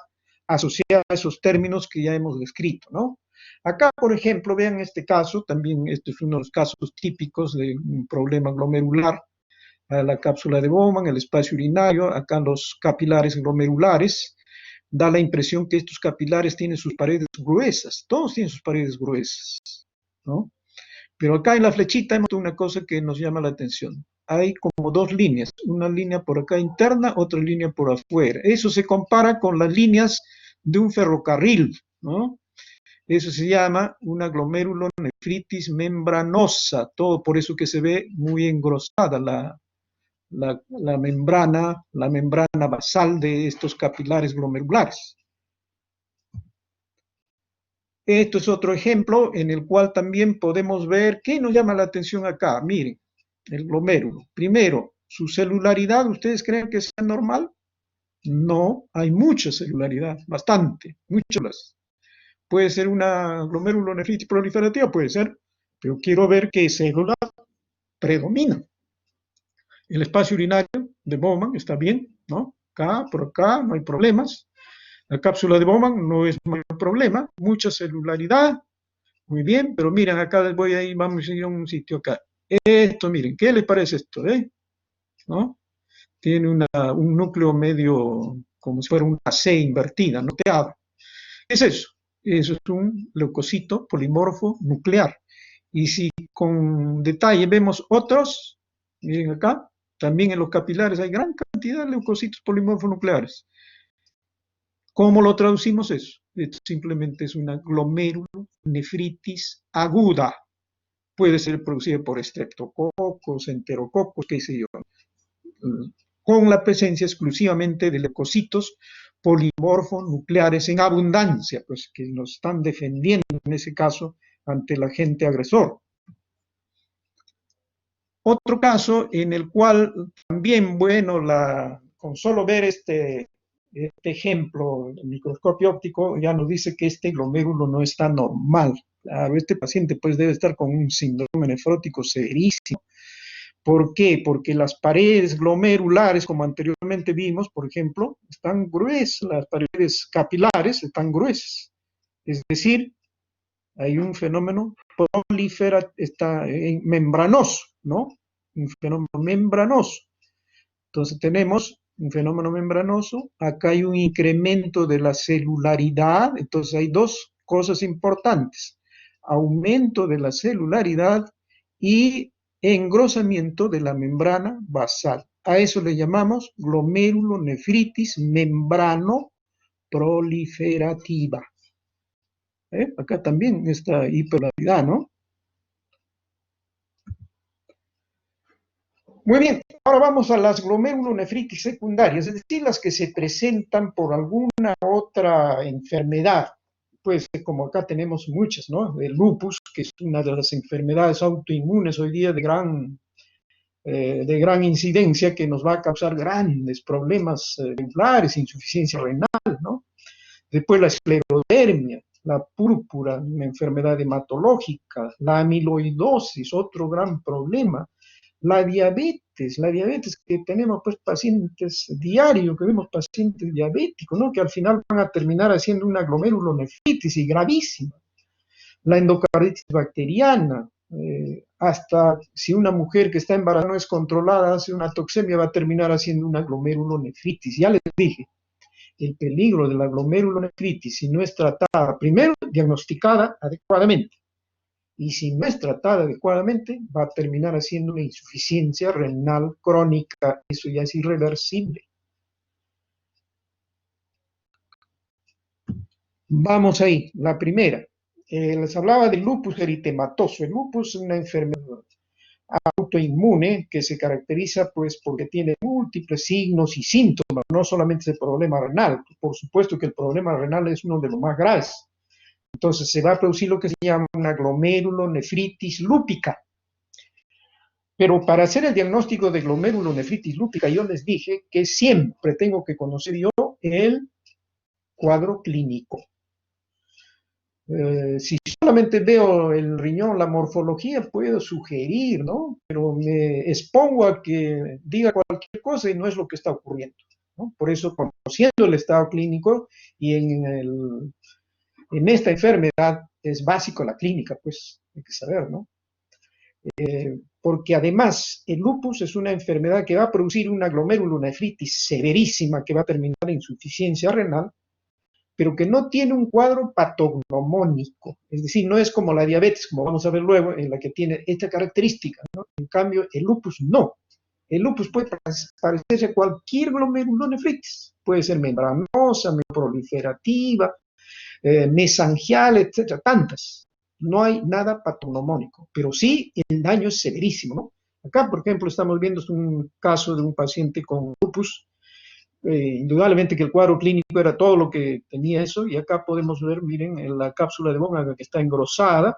asociar a esos términos que ya hemos descrito, ¿no? Acá, por ejemplo, vean este caso, también este es uno de los casos típicos de un problema glomerular, la cápsula de Bowman, el espacio urinario, acá los capilares glomerulares, da la impresión que estos capilares tienen sus paredes gruesas, todos tienen sus paredes gruesas, ¿no? Pero acá en la flechita hemos una cosa que nos llama la atención. Hay como dos líneas, una línea por acá interna, otra línea por afuera. Eso se compara con las líneas de un ferrocarril, ¿no? Eso se llama una glomerulonefritis membranosa, todo por eso que se ve muy engrosada la membrana basal de estos capilares glomerulares. Esto es otro ejemplo en el cual también podemos ver qué nos llama la atención acá. Miren, el glomérulo. Primero, su celularidad, ¿ustedes creen que sea normal? No, hay mucha celularidad, bastante, muchas. Puede ser una glomerulonefritis proliferativa, puede ser, pero quiero ver qué célula predomina. El espacio urinario de Bowman está bien, ¿no? Acá, por acá, no hay problemas. La cápsula de Bowman no es un problema, mucha celularidad, muy bien, pero miren, acá les voy a ir, vamos a ir a un sitio acá. Esto, miren, ¿qué les parece esto? ¿No? Tiene un núcleo medio como si fuera una C invertida, noteada. ¿Qué es eso? Eso es un leucocito polimorfo nuclear. Y si con detalle vemos otros, miren acá, también en los capilares hay gran cantidad de leucocitos polimorfos nucleares. ¿Cómo lo traducimos eso? Esto simplemente es una glomerulonefritis aguda. Puede ser producida por estreptococos, enterococos, qué sé yo, con la presencia exclusivamente de leucocitos polimorfonucleares en abundancia, pues que nos están defendiendo en ese caso ante el agente agresor. Otro caso en el cual también, bueno, con solo ver este ejemplo, el microscopio óptico ya nos dice que este glomérulo no está normal. Claro, este paciente pues debe estar con un síndrome nefrótico severísimo. ¿Por qué? Porque las paredes glomerulares, como anteriormente vimos, por ejemplo, están gruesas, las paredes capilares están gruesas. Es decir, hay un fenómeno está membranoso, ¿no? Un fenómeno membranoso. Entonces tenemos un fenómeno membranoso, acá hay un incremento de la celularidad, entonces hay dos cosas importantes, aumento de la celularidad y engrosamiento de la membrana basal. A eso le llamamos glomerulonefritis membrano proliferativa. Acá también esta hiperlaridad, ¿no? Muy bien, ahora vamos a las glomerulonefritis secundarias, es decir, las que se presentan por alguna otra enfermedad. Pues como acá tenemos muchas, ¿no? El lupus, que es una de las enfermedades autoinmunes hoy día de gran incidencia que nos va a causar grandes problemas oculares, insuficiencia renal, ¿no? Después la esclerodermia, la púrpura, una enfermedad hematológica, la amiloidosis, otro gran problema, la diabetes que tenemos pues pacientes diarios, que vemos pacientes diabéticos, ¿no? Que al final van a terminar haciendo una glomerulonefritis y gravísima. La endocarditis bacteriana, hasta si una mujer que está embarazada no es controlada, hace una toxemia, va a terminar haciendo una glomerulonefritis. Ya les dije, el peligro de la glomerulonefritis si no es tratada, primero, diagnosticada adecuadamente, y si no es tratada adecuadamente, va a terminar haciendo una insuficiencia renal crónica. Eso ya es irreversible. Vamos ahí, la primera. Les hablaba del lupus eritematoso. El lupus es una enfermedad autoinmune que se caracteriza pues porque tiene múltiples signos y síntomas, no solamente el problema renal. Por supuesto que el problema renal es uno de los más graves. Entonces se va a producir lo que se llama una glomerulonefritis lúpica. Pero para hacer el diagnóstico de glomerulonefritis lúpica, yo les dije que siempre tengo que conocer yo el cuadro clínico. Si solamente veo el riñón, la morfología, puedo sugerir, ¿no? Pero me expongo a que diga cualquier cosa y no es lo que está ocurriendo, ¿no? Por eso, conociendo el estado clínico y en esta enfermedad es básico la clínica, pues hay que saber, ¿no? Porque además el lupus es una enfermedad que va a producir una glomerulonefritis severísima que va a terminar en insuficiencia renal, pero que no tiene un cuadro patognomónico, es decir, no es como la diabetes, como vamos a ver luego, en la que tiene esta característica, ¿no? En cambio, el lupus no. El lupus puede parecerse a cualquier glomerulonefritis, puede ser membranosa, proliferativa, mesangial, etcétera, tantas. No hay nada patognomónico, pero sí el daño es severísimo, ¿no? Acá, por ejemplo, estamos viendo un caso de un paciente con lupus. Indudablemente que el cuadro clínico era todo lo que tenía eso, y acá podemos ver, miren, en la cápsula de Bowman que está engrosada,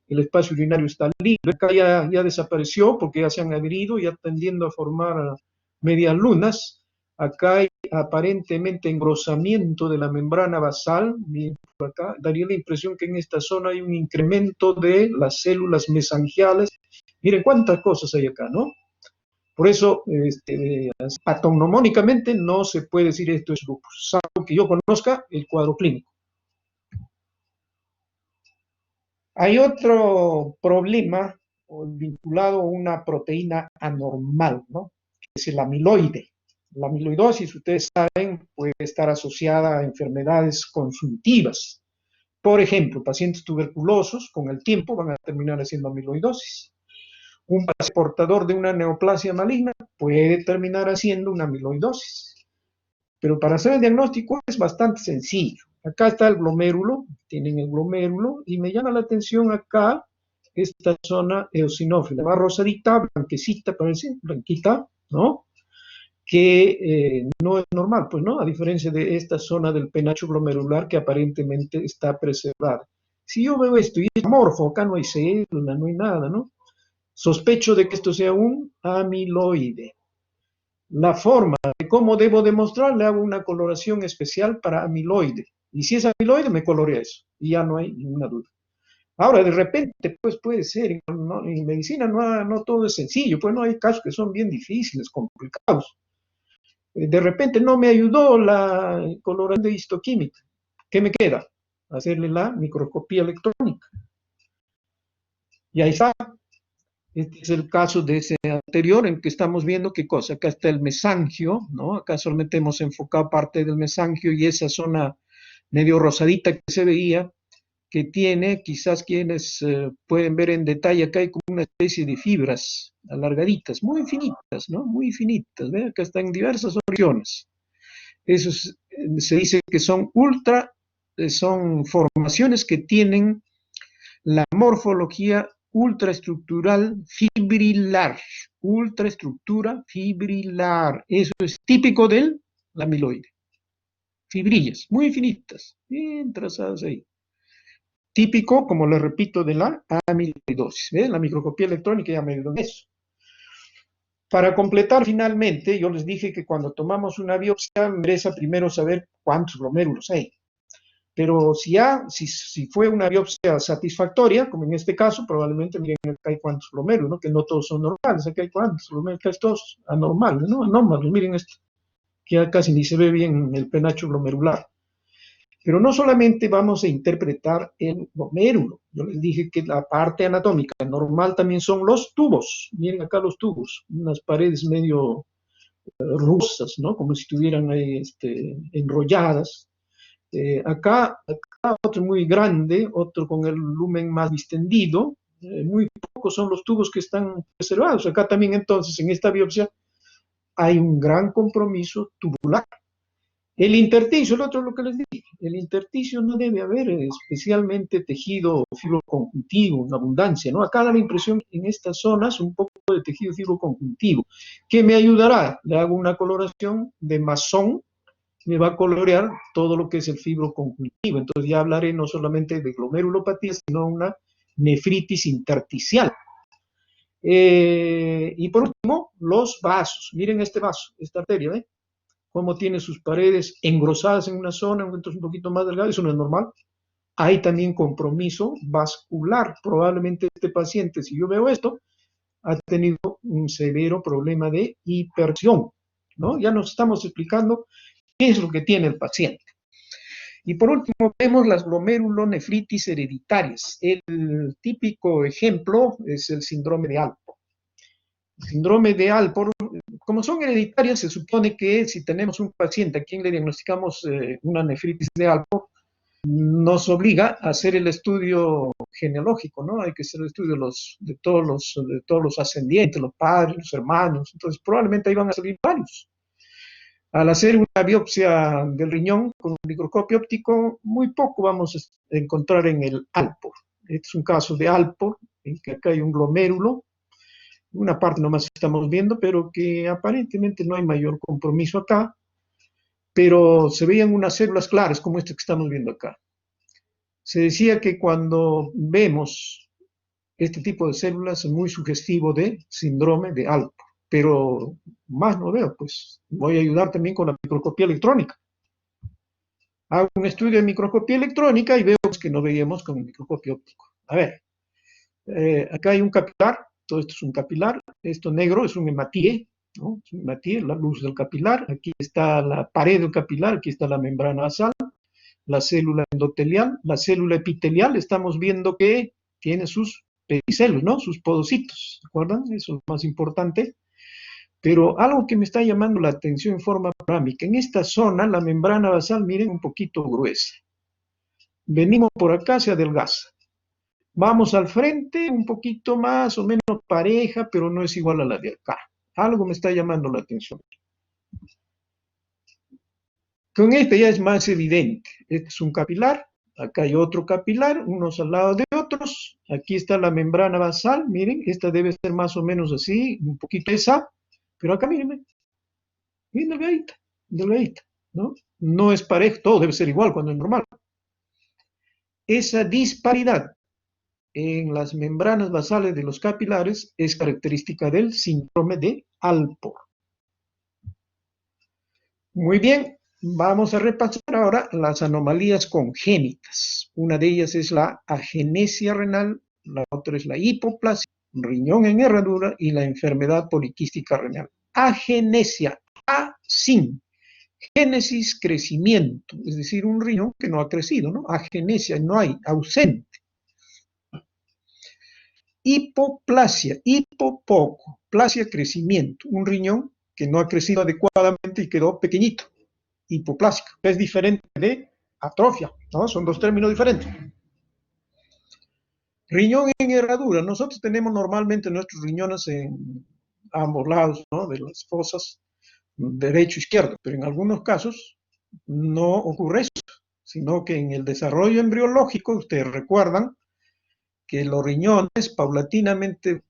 el espacio urinario está libre, acá ya desapareció porque ya se han adherido, ya tendiendo a formar medias lunas. Acá hay aparentemente engrosamiento de la membrana basal, miren por acá, daría la impresión que en esta zona hay un incremento de las células mesangiales. Miren cuántas cosas hay acá, ¿no? Por eso, patognomónicamente no se puede decir esto es lupus, salvo que yo conozca el cuadro clínico. Hay otro problema vinculado a una proteína anormal, ¿no? Que es el amiloide. La amiloidosis, ustedes saben, puede estar asociada a enfermedades consultivas. Por ejemplo, pacientes tuberculosos con el tiempo van a terminar haciendo amiloidosis. Un paciente portador de una neoplasia maligna puede terminar haciendo una amiloidosis. Pero para hacer el diagnóstico es bastante sencillo. Acá está el glomérulo, tienen el glomérulo, y me llama la atención acá esta zona eosinófila, más rosadita, blanquecita, parece, blanquita, ¿no? Que no es normal, pues, ¿no? A diferencia de esta zona del penacho glomerular que aparentemente está preservada. Si yo veo esto y es amorfo, acá no hay célula, no hay nada, ¿no? Sospecho de que esto sea un amiloide. La forma de cómo debo demostrarle, hago una coloración especial para amiloide. Y si es amiloide, me colorea eso. Y ya no hay ninguna duda. Ahora, de repente, pues puede ser, en medicina no todo es sencillo, pues no hay casos que son bien difíciles, complicados. De repente no me ayudó la coloración de histoquímica. ¿Qué me queda? Hacerle la microscopía electrónica. Y ahí está. Este es el caso de ese anterior en que estamos viendo qué cosa. Acá está el mesangio, ¿no? Acá solamente hemos enfocado parte del mesangio y esa zona medio rosadita que se veía, que tiene, quizás quienes pueden ver en detalle, acá hay como una especie de fibras alargaditas, muy finitas, ¿no? Muy finitas, ¿ve? Acá están en diversas regiones. Esos se dice que son son formaciones que tienen la morfología ultraestructural fibrilar, ultraestructura fibrilar, eso es típico del amiloide, fibrillas muy finitas, bien trazadas ahí, típico, como les repito, de la amiloidosis, ¿ves? La microscopía electrónica ya me ayudó en eso. Para completar finalmente, yo les dije que cuando tomamos una biopsia, merece primero saber cuántos glomérulos hay. Pero si fue una biopsia satisfactoria, como en este caso, probablemente miren acá hay cuántos glomérulos, ¿no? Que no todos son normales, acá hay cuántos glomérulos, acá todos anormales, ¿no? Anómalos, miren esto, que ya casi ni se ve bien el penacho glomerular. Pero no solamente vamos a interpretar el glomérulo, yo les dije que la parte anatómica normal también son los tubos, miren acá los tubos, unas paredes medio rusas, ¿no? Como si estuvieran ahí, enrolladas. Acá otro muy grande, otro con el lumen más distendido, Muy pocos son los tubos que están preservados. Acá también entonces en esta biopsia hay un gran compromiso tubular. El intersticio, el otro es lo que les dije, el intersticio no debe haber especialmente tejido fibroconjuntivo en abundancia, ¿no? Acá da la impresión en estas zonas un poco de tejido fibroconjuntivo, que me ayudará, le hago una coloración de masón, me va a colorear todo lo que es el fibroconjuntivo, entonces ya hablaré no solamente de glomerulopatía, sino una nefritis intersticial. Y por último, los vasos, miren este vaso, esta arteria, ¿eh? Cómo tiene sus paredes engrosadas en una zona, entonces un poquito más delgado, eso no es normal. Hay también compromiso vascular. Probablemente este paciente, si yo veo esto, ha tenido un severo problema de hipertensión, ¿no? Ya nos estamos explicando qué es lo que tiene el paciente. Y por último, vemos las glomerulonefritis hereditarias. El típico ejemplo es el síndrome de Alport. El síndrome de Alport, como son hereditarias, se supone que si tenemos un paciente a quien le diagnosticamos una nefritis de Alport, nos obliga a hacer el estudio genealógico, ¿no? Hay que hacer el estudio de todos los ascendientes, los padres, los hermanos, entonces probablemente ahí van a salir varios. Al hacer una biopsia del riñón con un microscopio óptico, muy poco vamos a encontrar en el Alport. Este es un caso de Alport, en que acá hay un glomérulo, una parte nomás estamos viendo, pero que aparentemente no hay mayor compromiso acá, pero se veían unas células claras como esta que estamos viendo acá. Se decía que cuando vemos este tipo de células es muy sugestivo de síndrome de Alport, pero más no veo, pues voy a ayudar también con la microscopía electrónica. Hago un estudio de microscopía electrónica y veo que no veíamos con el microscopio óptico. A ver, acá hay un capilar, todo esto es un capilar, esto negro es un hematíe, ¿no? Es un hematíe, la luz del capilar, aquí está la pared del capilar, aquí está la membrana basal, la célula endotelial, la célula epitelial, estamos viendo que tiene sus pedicelos, ¿no? Sus podocitos, ¿se acuerdan? Eso es lo más importante. Pero algo que me está llamando la atención en forma panorámica, en esta zona la membrana basal, miren, un poquito gruesa. Venimos por acá, se adelgaza. Vamos al frente, un poquito más o menos pareja, pero no es igual a la de acá. Algo me está llamando la atención. Con este ya es más evidente. Este es un capilar, acá hay otro capilar, unos al lado de otros. Aquí está la membrana basal, miren, esta debe ser más o menos así, un poquito esa, pero acá miren, miren delgadita, delgadita, ¿no? No es parejo, todo debe ser igual cuando es normal. Esa disparidad en las membranas basales de los capilares es característica del síndrome de Alport. Muy bien, vamos a repasar ahora las anomalías congénitas. Una de ellas es la agenesia renal, la otra es la hipoplasia, riñón en herradura y la enfermedad poliquística renal. Agenesia, sin génesis, crecimiento, es decir, un riñón que no ha crecido, ¿no? Agenesia, no hay, ausente. Hipoplasia, hipopoco, plasia, crecimiento, un riñón que no ha crecido adecuadamente y quedó pequeñito, hipoplásica, es diferente de atrofia, ¿no? Son dos términos diferentes. Riñón en herradura, nosotros tenemos normalmente nuestros riñones en ambos lados, ¿no? De las fosas, derecho e izquierdo, pero en algunos casos no ocurre eso, sino que en el desarrollo embriológico, ustedes recuerdan que los riñones paulatinamente,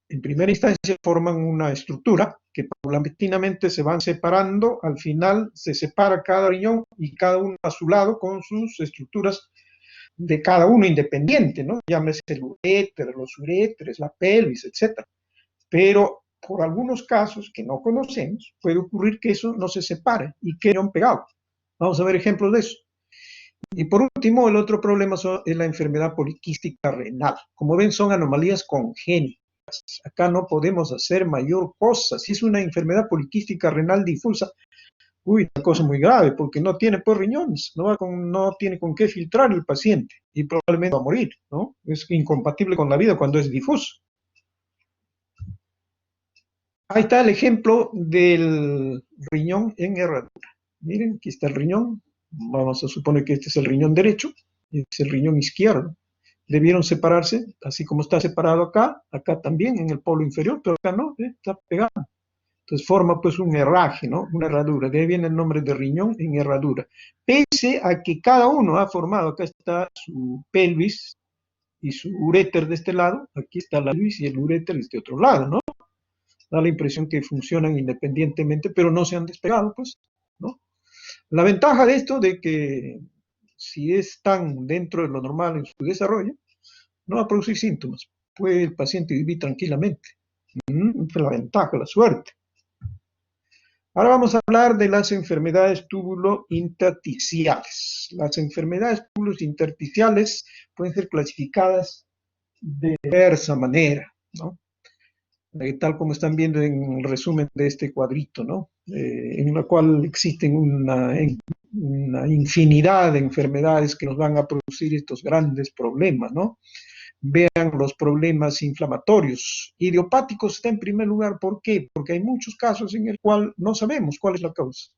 en primera instancia, forman una estructura que paulatinamente se van separando, al final se separa cada riñón y cada uno a su lado con sus estructuras de cada uno independiente, ¿no? Llámese el uréter, los uréteres, la pelvis, etc. Pero por algunos casos que no conocemos, puede ocurrir que eso no se separe y quede pegado. Vamos a ver ejemplos de eso. Y por último, el otro problema es la enfermedad poliquística renal. Como ven, son anomalías congénitas. Acá no podemos hacer mayor cosa. Si es una enfermedad poliquística renal difusa, uy, una cosa muy grave, porque no tiene pues riñones, no tiene con qué filtrar el paciente y probablemente va a morir, ¿no? Es incompatible con la vida cuando es difuso. Ahí está el ejemplo del riñón en herradura. Miren, aquí está el riñón. Vamos a suponer que este es el riñón derecho, este es el riñón izquierdo. debieron separarse, así como está separado acá, acá también en el polo inferior, pero acá no, está pegado. Entonces forma pues un herraje, ¿no? Una herradura. De ahí viene el nombre de riñón en herradura. Pese a que cada uno ha formado, acá está su pelvis y su uréter de este lado, aquí está la pelvis y el uréter de este otro lado, ¿no? Da la impresión que funcionan independientemente, pero no se han despegado, pues, ¿no? La ventaja de esto, de que si están dentro de lo normal en su desarrollo, no va a producir síntomas. Puede el paciente vivir tranquilamente. Esa es la ventaja, la suerte. Ahora vamos a hablar de las enfermedades túbulo-intersticiales. Las enfermedades túbulo-intersticiales pueden ser clasificadas de diversa manera, ¿no? Tal como están viendo en el resumen de este cuadrito, ¿no? En la cual existen una infinidad de enfermedades que nos van a producir estos grandes problemas, ¿no? Vean los problemas inflamatorios. Idiopáticos está en primer lugar, ¿por qué? Porque hay muchos casos en el cual no sabemos cuál es la causa.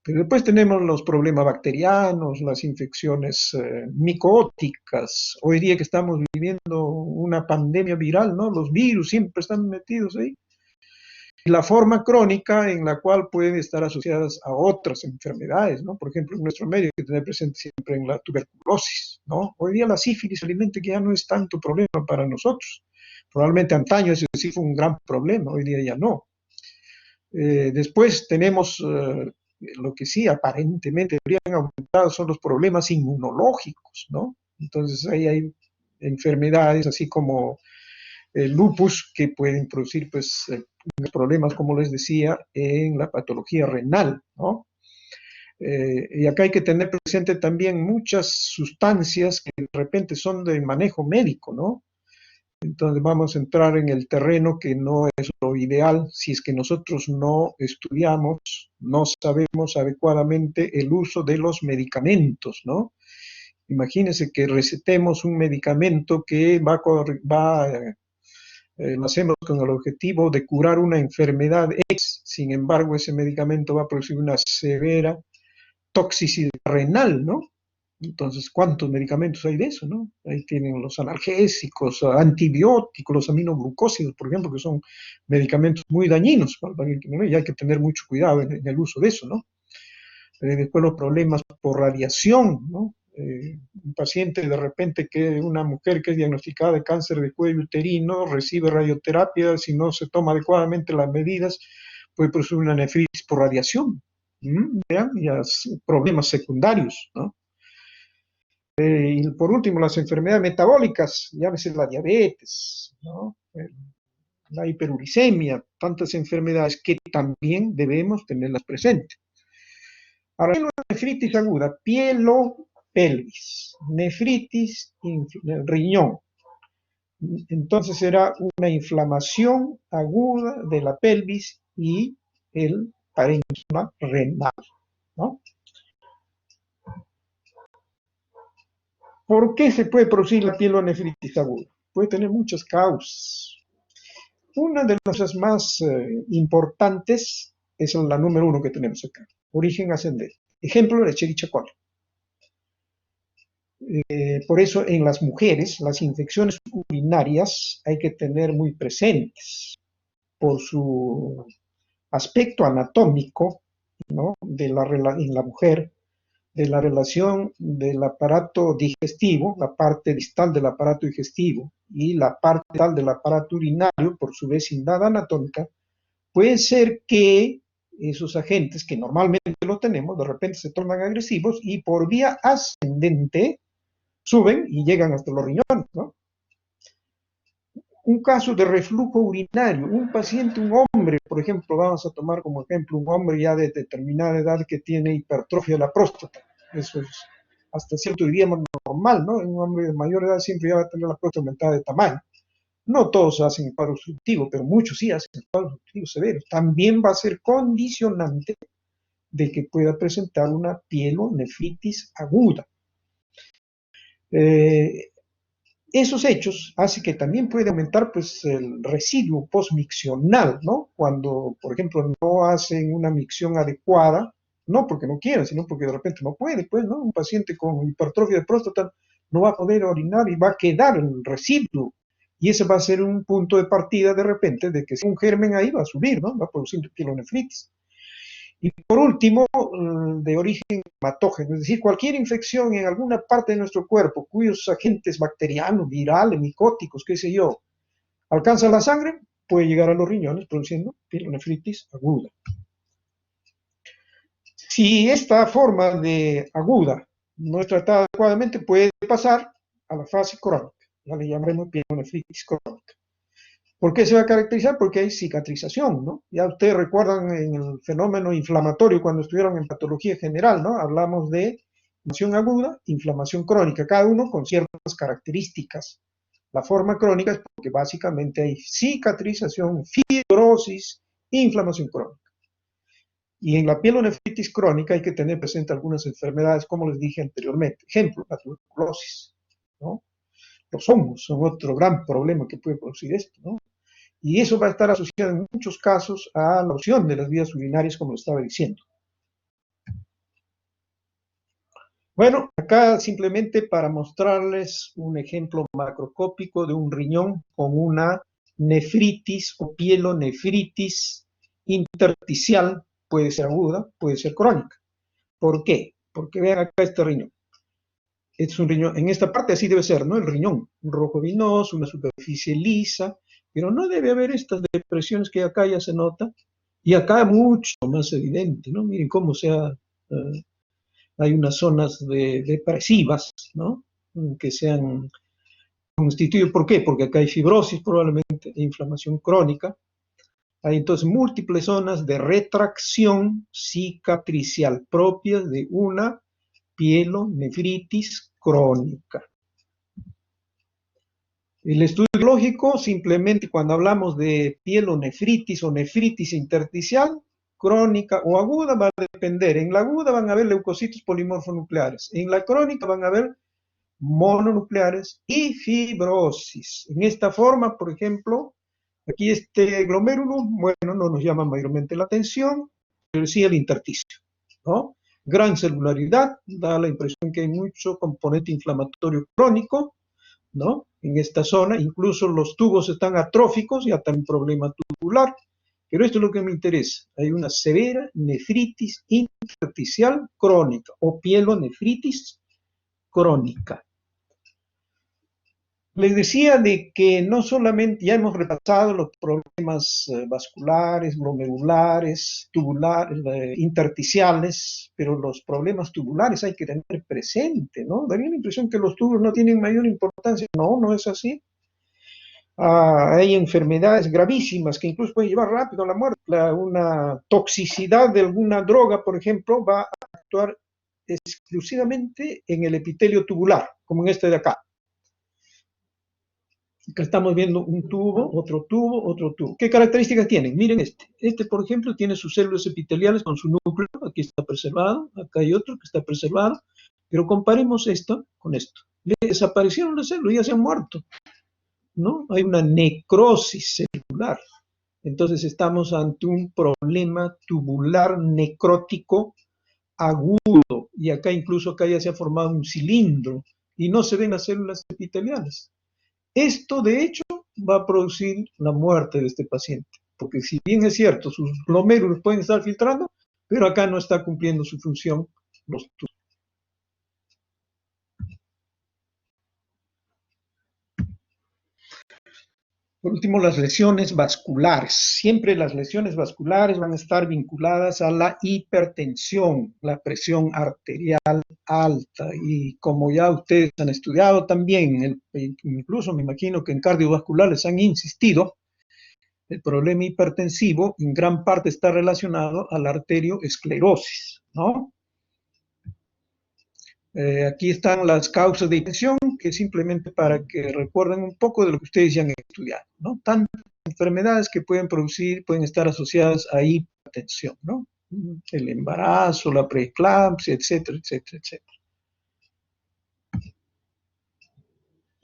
Pero después tenemos los problemas bacterianos, las infecciones micóticas. Hoy día que estamos viviendo una pandemia viral, ¿no? Los virus siempre están metidos ahí. Y la forma crónica en la cual puede estar asociadas a otras enfermedades, ¿no? Por ejemplo, en nuestro medio hay que tener presente siempre en la tuberculosis, ¿no? Hoy día la sífilis, felizmente, que ya no es tanto problema para nosotros. Probablemente antaño ese sí fue un gran problema, hoy día ya no. Después tenemos lo que sí aparentemente habrían aumentado son los problemas inmunológicos, ¿no? Entonces ahí hay enfermedades así como el lupus que pueden producir pues problemas, como les decía, en la patología renal, ¿no? Y acá hay que tener presente también muchas sustancias que de repente son de manejo médico, ¿no? Entonces vamos a entrar en el terreno que no es lo ideal si es que nosotros no estudiamos, no sabemos adecuadamente el uso de los medicamentos, ¿no? Imagínense que recetemos un medicamento que lo hacemos con el objetivo de curar una enfermedad X, sin embargo ese medicamento va a producir una severa toxicidad renal, ¿no? Entonces, ¿cuántos medicamentos hay de eso, no? Ahí tienen los analgésicos, antibióticos, los aminoglucósidos, por ejemplo, que son medicamentos muy dañinos para el que y hay que tener mucho cuidado en el uso de eso, ¿no? Después los problemas por radiación, ¿no? Un paciente de repente una mujer que es diagnosticada de cáncer de cuello uterino recibe radioterapia, si no se toma adecuadamente las medidas, puede producir una nefritis por radiación. Vean, y problemas secundarios, ¿no? Y por último, las enfermedades metabólicas, llámese la diabetes, ¿no? La hiperuricemia, tantas enfermedades que también debemos tenerlas presentes. Ahora, nefritis aguda, pielopelvis, nefritis riñón. Entonces será una inflamación aguda de la pelvis y el parénquima renal, ¿no? ¿Por qué se puede producir la pielonefritis aguda? Puede tener muchas causas. Una de las cosas más importantes es la número uno que tenemos acá, origen ascendente. Ejemplo, Escherichia coli. Por eso en las mujeres las infecciones urinarias hay que tener muy presentes por su aspecto anatómico, ¿no? En la mujer, de la relación del aparato digestivo, la parte distal del aparato digestivo y la parte distal del aparato urinario, por su vecindad anatómica, puede ser que esos agentes que normalmente lo tenemos, de repente se tornan agresivos y por vía ascendente suben y llegan hasta los riñones, ¿no? Un caso de reflujo urinario, un paciente, un hombre, por ejemplo, vamos a tomar como ejemplo un hombre ya de determinada edad que tiene hipertrofia de la próstata. Eso es hasta cierto diríamos normal, ¿no? Un hombre de mayor edad siempre ya va a tener la próstata aumentada de tamaño. No todos hacen el paro obstructivo, pero muchos sí hacen el paro obstructivo severo. También va a ser condicionante de que pueda presentar una pielonefritis aguda. Esos hechos hacen que también puede aumentar pues, el residuo postmiccional, ¿no? Cuando, por ejemplo, no hacen una micción adecuada, no porque no quieran, sino porque de repente no puede, pues, ¿no? Un paciente con hipertrofia de próstata no va a poder orinar y va a quedar el residuo. Y ese va a ser un punto de partida de repente de que si un germen ahí va a subir, ¿no? Va a producir pielonefritis. Y por último, de origen hematógeno, es decir, cualquier infección en alguna parte de nuestro cuerpo cuyos agentes bacterianos, virales, micóticos, qué sé yo, alcanza la sangre, puede llegar a los riñones produciendo pielonefritis aguda. Si esta forma de aguda no es tratada adecuadamente, puede pasar a la fase crónica, ya le llamaremos pielonefritis crónica. ¿Por qué se va a caracterizar? Porque hay cicatrización, ¿no? Ya ustedes recuerdan en el fenómeno inflamatorio cuando estuvieron en patología general, ¿no? Hablamos de inflamación aguda, inflamación crónica, cada uno con ciertas características. La forma crónica es porque básicamente hay cicatrización, fibrosis, inflamación crónica. Y en la pielonefritis crónica hay que tener presente algunas enfermedades, como les dije anteriormente. Ejemplo, la tuberculosis, ¿no? Los hongos son otro gran problema que puede producir esto, ¿no? Y eso va a estar asociado en muchos casos a la opción de las vías urinarias, como lo estaba diciendo. Bueno, acá simplemente para mostrarles un ejemplo macroscópico de un riñón con una nefritis o pielonefritis intersticial, puede ser aguda, puede ser crónica. ¿Por qué? Porque vean acá este riñón. Este es un riñón, en esta parte así debe ser, ¿no? El riñón, un rojo vinoso, una superficie lisa, pero no debe haber estas depresiones que acá ya se nota, y acá mucho más evidente, ¿no? Miren cómo hay unas zonas depresivas, ¿no? Que se han constituido. ¿Por qué? Porque acá hay fibrosis probablemente, inflamación crónica. Hay entonces múltiples zonas de retracción cicatricial propias de una pielonefritis crónica. El estudio biológico, simplemente cuando hablamos de pielonefritis o nefritis intersticial, crónica o aguda, va a depender. En la aguda van a haber leucocitos polimorfonucleares. En la crónica van a haber mononucleares y fibrosis. En esta forma, por ejemplo, aquí este glomérulo, bueno, no nos llama mayormente la atención, pero sí el intersticio, ¿no? Gran celularidad, da la impresión que hay mucho componente inflamatorio crónico, ¿no? En esta zona, incluso los tubos están atróficos, ya está un problema tubular, pero esto es lo que me interesa. Hay una severa nefritis intersticial crónica o pielonefritis crónica. Les decía de que no solamente ya hemos repasado los problemas vasculares, glomerulares, tubulares, intersticiales, pero los problemas tubulares hay que tener presente, ¿no? Daría la impresión que los tubos no tienen mayor importancia. No, no es así. Hay enfermedades gravísimas que incluso pueden llevar rápido a la muerte. Una toxicidad de alguna droga, por ejemplo, va a actuar exclusivamente en el epitelio tubular, como en este de acá. Acá estamos viendo un tubo, otro tubo, otro tubo. ¿Qué características tienen? Miren este. Este, por ejemplo, tiene sus células epiteliales con su núcleo. Aquí está preservado. Acá hay otro que está preservado. Pero comparemos esto con esto. Le desaparecieron las células, ya se han muerto, ¿no? Hay una necrosis celular. Entonces estamos ante un problema tubular necrótico agudo. Y acá incluso acá ya se ha formado un cilindro. Y no se ven las células epiteliales. Esto, de hecho, va a producir la muerte de este paciente, porque si bien es cierto, sus glomérulos pueden estar filtrando, pero acá no está cumpliendo su función los tubos. Por último, las lesiones vasculares. Siempre las lesiones vasculares van a estar vinculadas a la hipertensión, la presión arterial alta. Y como ya ustedes han estudiado también, incluso me imagino que en cardiovascular les han insistido, el problema hipertensivo en gran parte está relacionado a la arterioesclerosis, ¿no? Aquí están las causas de hipertensión, que simplemente para que recuerden un poco de lo que ustedes ya han estudiado, ¿no? Tantas enfermedades que pueden estar asociadas a hipertensión, ¿no? El embarazo, la preeclampsia, etcétera, etcétera, etcétera.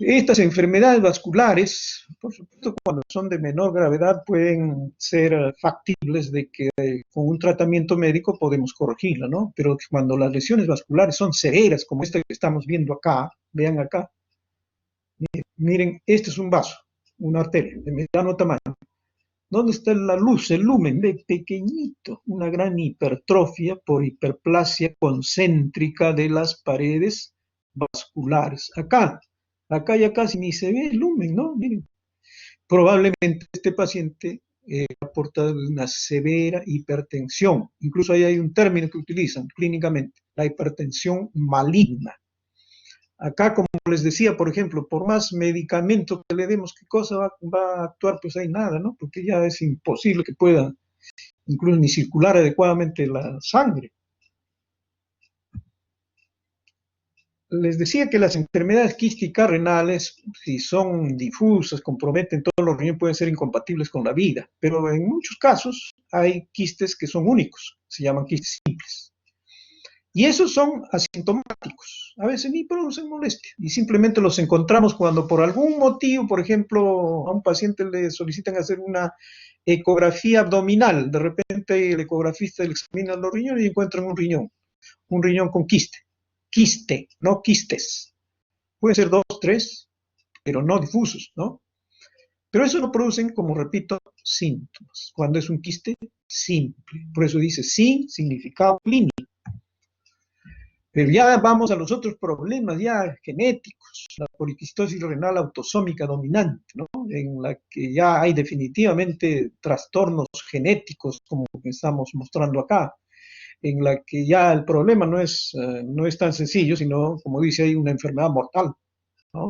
Estas enfermedades vasculares, por supuesto, cuando son de menor gravedad, pueden ser factibles de que con un tratamiento médico podemos corregirla, ¿no? Pero cuando las lesiones vasculares son severas, como esta que estamos viendo acá, Vean acá. Miren, este es un vaso, una arteria de mediano tamaño. ¿Dónde está la luz, el lumen? Ve, pequeñito, una gran hipertrofia por hiperplasia concéntrica de las paredes vasculares. Acá ya casi ni se ve el lumen, ¿no? Miren, probablemente este paciente aporta una severa hipertensión. Incluso ahí hay un término que utilizan clínicamente, la hipertensión maligna. Acá, como les decía, por ejemplo, por más medicamento que le demos, ¿qué cosa va a actuar? Pues hay nada, ¿no? Porque ya es imposible que pueda incluso ni circular adecuadamente la sangre. Les decía que las enfermedades quísticas renales, si son difusas, comprometen todos los riñones, pueden ser incompatibles con la vida, pero en muchos casos hay quistes que son únicos, se llaman quistes simples. Y esos son asintomáticos, a veces ni producen molestia, y simplemente los encontramos cuando por algún motivo, por ejemplo, a un paciente le solicitan hacer una ecografía abdominal, de repente el ecografista le examina los riñones y encuentran un riñón con quiste, no quistes. Pueden ser 2, 3, pero no difusos, ¿no? Pero eso no producen, como repito, síntomas. Cuando es un quiste simple, por eso dice sin significado clínico. Pero ya vamos a los otros problemas ya genéticos, la poliquistosis renal autosómica dominante, ¿no? En la que ya hay definitivamente trastornos genéticos, como que estamos mostrando acá, en la que ya el problema no es tan sencillo, sino, como dice, hay una enfermedad mortal, ¿no?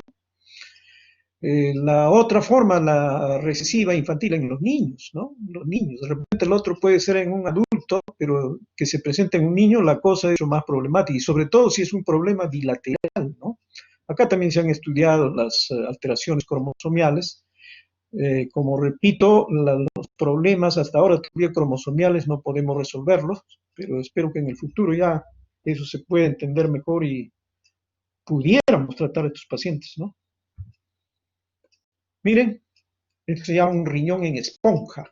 La otra forma, la recesiva infantil en los niños, ¿no? Los niños, de repente el otro puede ser en un adulto, pero que se presente en un niño, la cosa es mucho más problemática, y sobre todo si es un problema bilateral, ¿no? Acá también se han estudiado las alteraciones cromosomiales. Como repito, los problemas hasta ahora todavía cromosomiales no podemos resolverlos, pero espero que en el futuro ya eso se pueda entender mejor y pudiéramos tratar a estos pacientes, ¿no? Miren, esto se llama un riñón en esponja.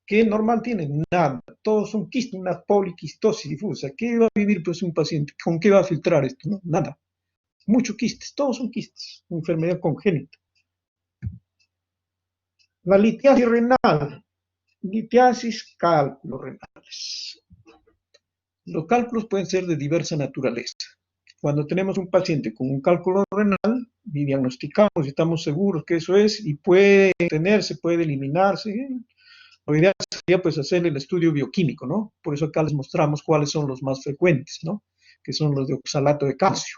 ¿Qué normal tiene? Nada. Todos son quistes, una poliquistosis difusa. ¿Qué va a vivir pues un paciente? ¿Con qué va a filtrar esto? No, nada. Muchos quistes, todos son quistes. Enfermedad congénita. La litiasis renal. Litiasis, cálculos renales. Los cálculos pueden ser de diversa naturaleza. Cuando tenemos un paciente con un cálculo renal, y diagnosticamos y estamos seguros que eso es, y puede tenerse, puede eliminarse, lo ideal sería pues hacer el estudio bioquímico, ¿no? Por eso acá les mostramos cuáles son los más frecuentes, ¿no? Que son los de oxalato de calcio.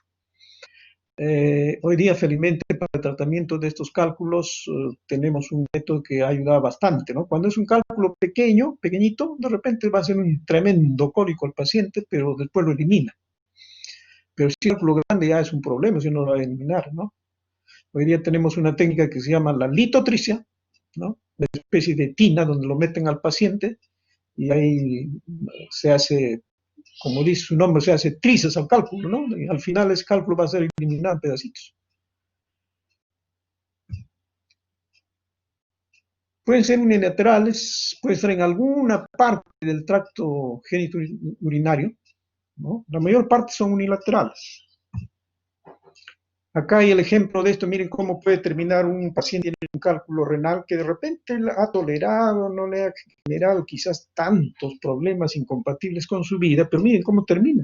Hoy día, felizmente, para el tratamiento de estos cálculos, tenemos un método que ayuda bastante, ¿no? Cuando es un cálculo pequeño, pequeñito, de repente va a ser un tremendo cólico al paciente, pero después lo elimina. Pero si el cálculo grande ya es un problema, si no lo va a eliminar, ¿no? Hoy día tenemos una técnica que se llama la litotricia, ¿no? Una especie de tina donde lo meten al paciente y ahí se hace, como dice su nombre, se hace trizas al cálculo, ¿no? Y al final ese cálculo va a ser eliminado en pedacitos. Pueden ser unilaterales, puede ser en alguna parte del tracto genitourinario, ¿no? La mayor parte son unilaterales. Acá hay el ejemplo de esto, miren cómo puede terminar un paciente en un cálculo renal que de repente ha tolerado, no le ha generado quizás tantos problemas incompatibles con su vida, pero miren cómo termina.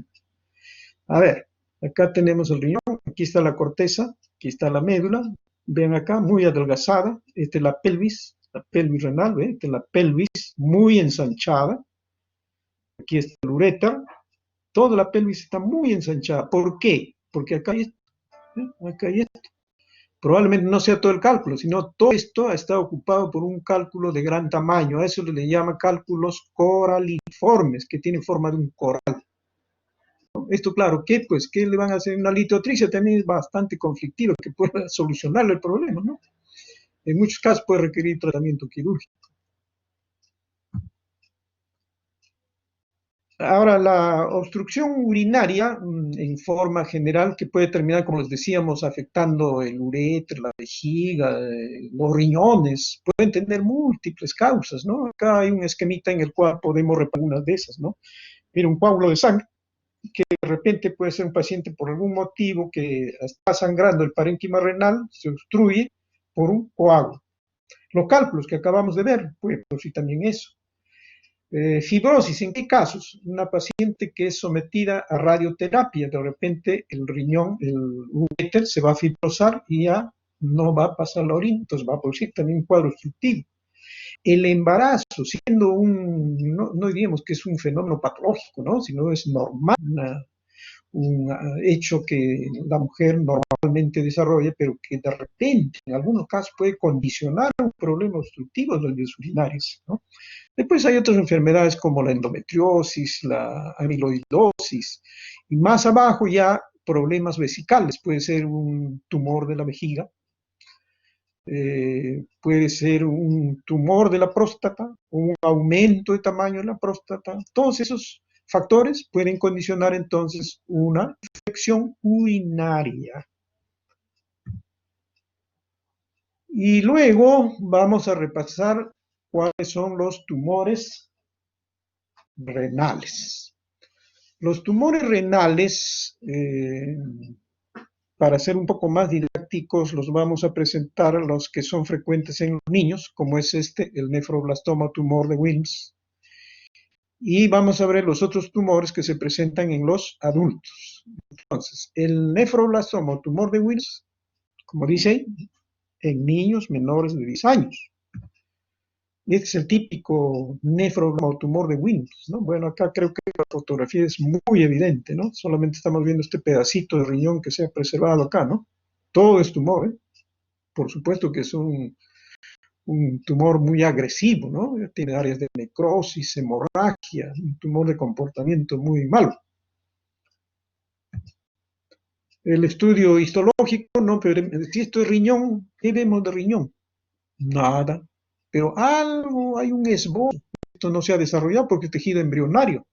A ver, acá tenemos el riñón, aquí está la corteza, aquí está la médula, ven acá, muy adelgazada, esta es la pelvis renal, ¿ve? Esta es la pelvis muy ensanchada, aquí está el uréter, toda la pelvis está muy ensanchada. ¿Por qué? Porque acá hay esto, acá hay esto. Probablemente no sea todo el cálculo, sino todo esto está ocupado por un cálculo de gran tamaño. A eso le llama cálculos coraliformes, que tienen forma de un coral. Esto, claro, ¿qué? Pues, ¿qué le van a hacer? Una litotricia también es bastante conflictiva, que pueda solucionarle el problema, ¿no? En muchos casos puede requerir tratamiento quirúrgico. Ahora, la obstrucción urinaria, en forma general, que puede terminar, como les decíamos, afectando el uréter, la vejiga, los riñones, pueden tener múltiples causas, ¿no? Acá hay un esquemita en el cual podemos reparar unas de esas, ¿no? Mira, un coágulo de sangre, que de repente puede ser un paciente por algún motivo que está sangrando el parénquima renal, se obstruye por un coágulo. Los cálculos que acabamos de ver, puede producir también eso. Fibrosis, ¿en qué casos? Una paciente que es sometida a radioterapia, de repente el riñón, el uréter se va a fibrosar y ya no va a pasar la orina, entonces va a producir también un cuadro obstructivo. El embarazo, siendo no diríamos que es un fenómeno patológico, ¿no? Sino es normal, un hecho que la mujer normalmente desarrolla, pero que de repente, en algunos casos, puede condicionar un problema obstructivo de las vías urinarias, ¿no? Después hay otras enfermedades como la endometriosis, la amiloidosis, y más abajo ya problemas vesicales, puede ser un tumor de la vejiga, puede ser un tumor de la próstata, un aumento de tamaño de la próstata. Todos esos factores pueden condicionar entonces una infección urinaria. Y luego vamos a repasar cuáles son los tumores renales. Los tumores renales, para ser un poco más didácticos, los vamos a presentar los que son frecuentes en los niños, como es el nefroblastoma tumor de Wilms. Y vamos a ver los otros tumores que se presentan en los adultos. Entonces, el nefroblastoma tumor de Wilms, como dice ahí, en niños menores de 10 años. Y este es el típico nefroblastoma tumor de Wilms, ¿no? Bueno, acá creo que la fotografía es muy evidente, ¿no? Solamente estamos viendo este pedacito de riñón que se ha preservado acá, ¿no? Todo es tumor, ¿eh? Por supuesto que es un tumor muy agresivo, ¿no? Tiene áreas de necrosis, hemorragia, un tumor de comportamiento muy malo. El estudio histológico, no, pero si esto es riñón, ¿qué vemos de riñón? Nada. Pero algo, hay un esbozo. Esto no se ha desarrollado porque es tejido embrionario.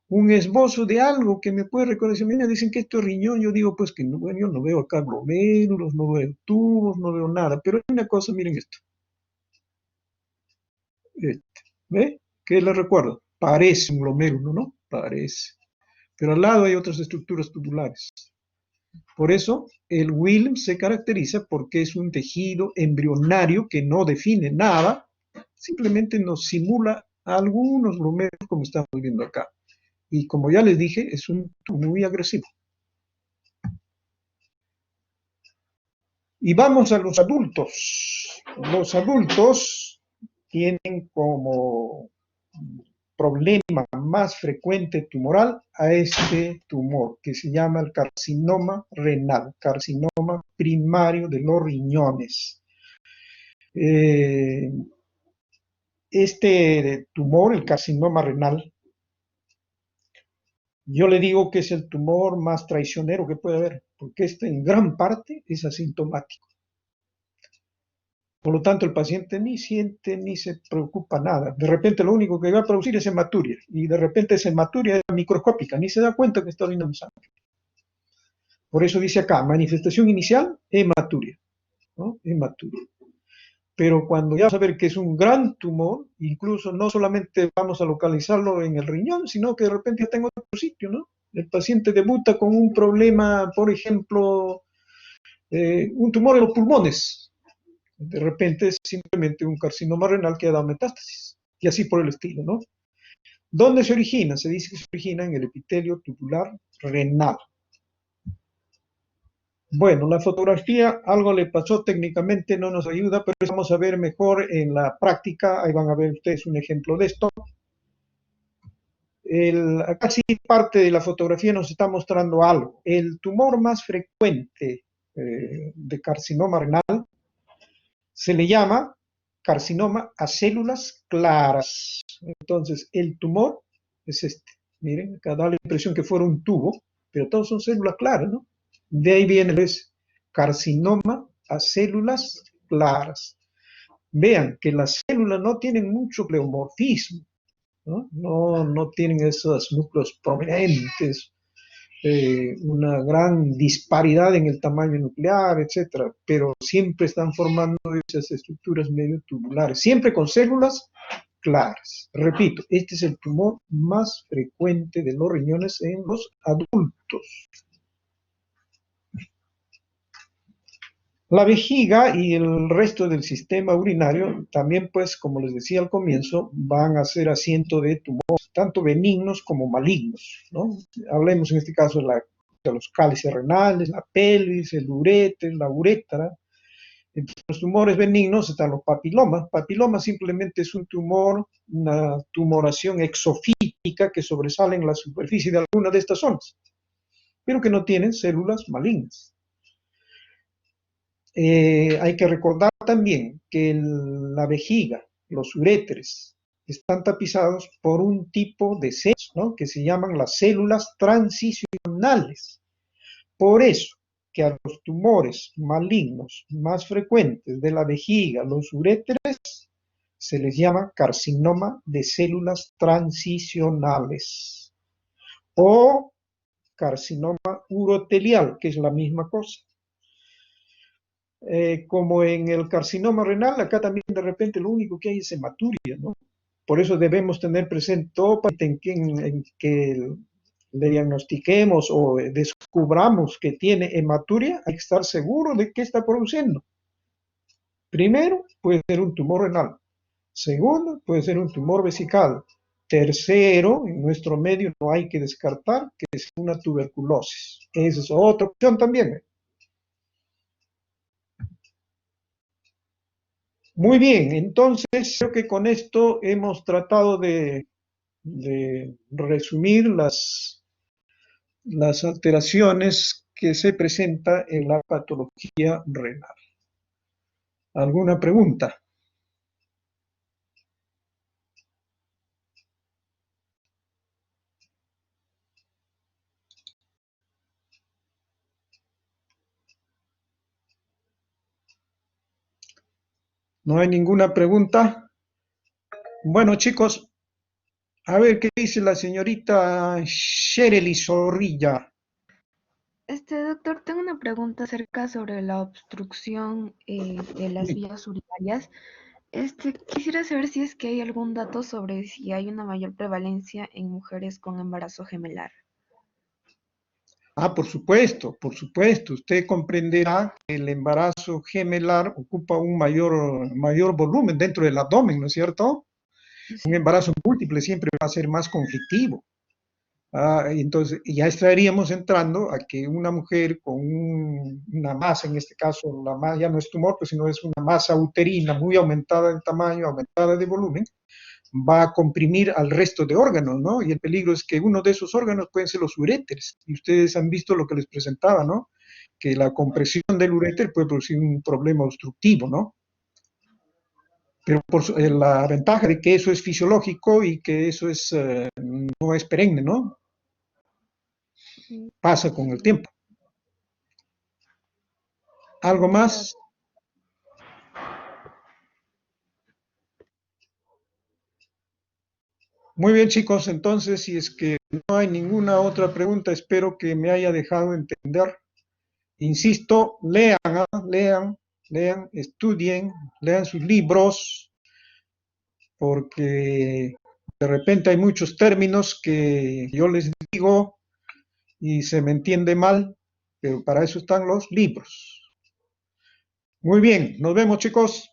Un esbozo de algo que me puede reconocer. Mira, dicen que esto es riñón. Yo digo, pues que no, bueno, yo no veo acá glomérulos, no veo tubos, no veo nada. Pero hay una cosa, miren esto. ¿Ve? ¿Qué les recuerdo? Parece un glomérulo, ¿no? Parece. Pero al lado hay otras estructuras tubulares. Por eso, el Wilms se caracteriza porque es un tejido embrionario que no define nada, simplemente nos simula algunos glomérulos como estamos viendo acá. Y como ya les dije, es un tumor muy agresivo. Y vamos a los adultos. Los adultos tienen como problema más frecuente tumoral a este tumor que se llama el carcinoma renal, carcinoma primario de los riñones. Este tumor, el carcinoma renal, yo le digo que es el tumor más traicionero que puede haber, porque este en gran parte es asintomático. Por lo tanto, el paciente ni siente ni se preocupa nada. De repente lo único que va a producir es hematuria, y de repente esa hematuria es microscópica, ni se da cuenta que está orinando sangre. Por eso dice acá, manifestación inicial, hematuria, ¿no? Hematuria. Pero cuando ya vamos a ver que es un gran tumor, incluso no solamente vamos a localizarlo en el riñón, sino que de repente ya tengo otro sitio, ¿no? El paciente debuta con un problema, por ejemplo, un tumor en los pulmones. De repente es simplemente un carcinoma renal que ha dado metástasis. Y así por el estilo, ¿no? ¿Dónde se origina? Se dice que se origina en el epitelio tubular renal. Bueno, la fotografía algo le pasó técnicamente, no nos ayuda, pero vamos a ver mejor en la práctica. Ahí van a ver ustedes un ejemplo de esto. Casi parte de la fotografía nos está mostrando algo. El tumor más frecuente de carcinoma renal se le llama carcinoma a células claras. Entonces, el tumor es este. Miren, acá da la impresión que fuera un tubo, pero todos son células claras, ¿no? De ahí viene el carcinoma a células claras. Vean que las células no tienen mucho pleomorfismo, ¿no? No tienen esos núcleos prominentes, una gran disparidad en el tamaño nuclear, etcétera, pero siempre están formando esas estructuras medio tubulares, siempre con células claras. Repito, este es el tumor más frecuente de los riñones en los adultos. La vejiga y el resto del sistema urinario también, pues, como les decía al comienzo, van a ser asiento de tumores, tanto benignos como malignos, ¿no? Hablemos en este caso de los cálices renales, la pelvis, el ureter, la uretra. Entre los tumores benignos están los papilomas. Papiloma simplemente es un tumor, una tumoración exofítica que sobresale en la superficie de alguna de estas zonas, pero que no tienen células malignas. Hay que recordar también que la vejiga, los uréteres, están tapizados por un tipo de células, ¿no?, que se llaman las células transicionales. Por eso que a los tumores malignos más frecuentes de la vejiga, los uréteres, se les llama carcinoma de células transicionales o carcinoma urotelial, que es la misma cosa. Como en el carcinoma renal, acá también de repente lo único que hay es hematuria, ¿no? Por eso debemos tener presente todo paciente en que le diagnostiquemos o descubramos que tiene hematuria, hay que estar seguro de qué está produciendo. Primero, puede ser un tumor renal. Segundo, puede ser un tumor vesical. Tercero, en nuestro medio no hay que descartar que es una tuberculosis. Esa es otra opción también. Muy bien, entonces creo que con esto hemos tratado de resumir las alteraciones que se presentan en la patología renal. ¿Alguna pregunta? ¿No hay ninguna pregunta? Bueno, chicos, a ver qué dice la señorita Sherely Zorrilla. Doctor, tengo una pregunta acerca sobre la obstrucción de las vías urinarias. Quisiera saber si es que hay algún dato sobre si hay una mayor prevalencia en mujeres con embarazo gemelar. Ah, por supuesto, por supuesto. Usted comprenderá que el embarazo gemelar ocupa un mayor volumen dentro del abdomen, ¿no es cierto? Un Sí. embarazo múltiple siempre va a ser más conflictivo. Entonces, ya estaríamos entrando a que una mujer con una masa, en este caso, la masa ya no es tumor, pues, sino es una masa uterina muy aumentada en tamaño, aumentada de volumen, va a comprimir al resto de órganos, ¿no? Y el peligro es que uno de esos órganos pueden ser los uréteres. Y ustedes han visto lo que les presentaba, ¿no? Que la compresión del uréter puede producir un problema obstructivo, ¿no? Pero la ventaja de que eso es fisiológico y que eso no es perenne, ¿no? Pasa con el tiempo. ¿Algo más? Muy bien, chicos, entonces, si es que no hay ninguna otra pregunta, espero que me haya dejado entender. Insisto, lean, estudien, lean sus libros, porque de repente hay muchos términos que yo les digo y se me entiende mal, pero para eso están los libros. Muy bien, nos vemos, chicos.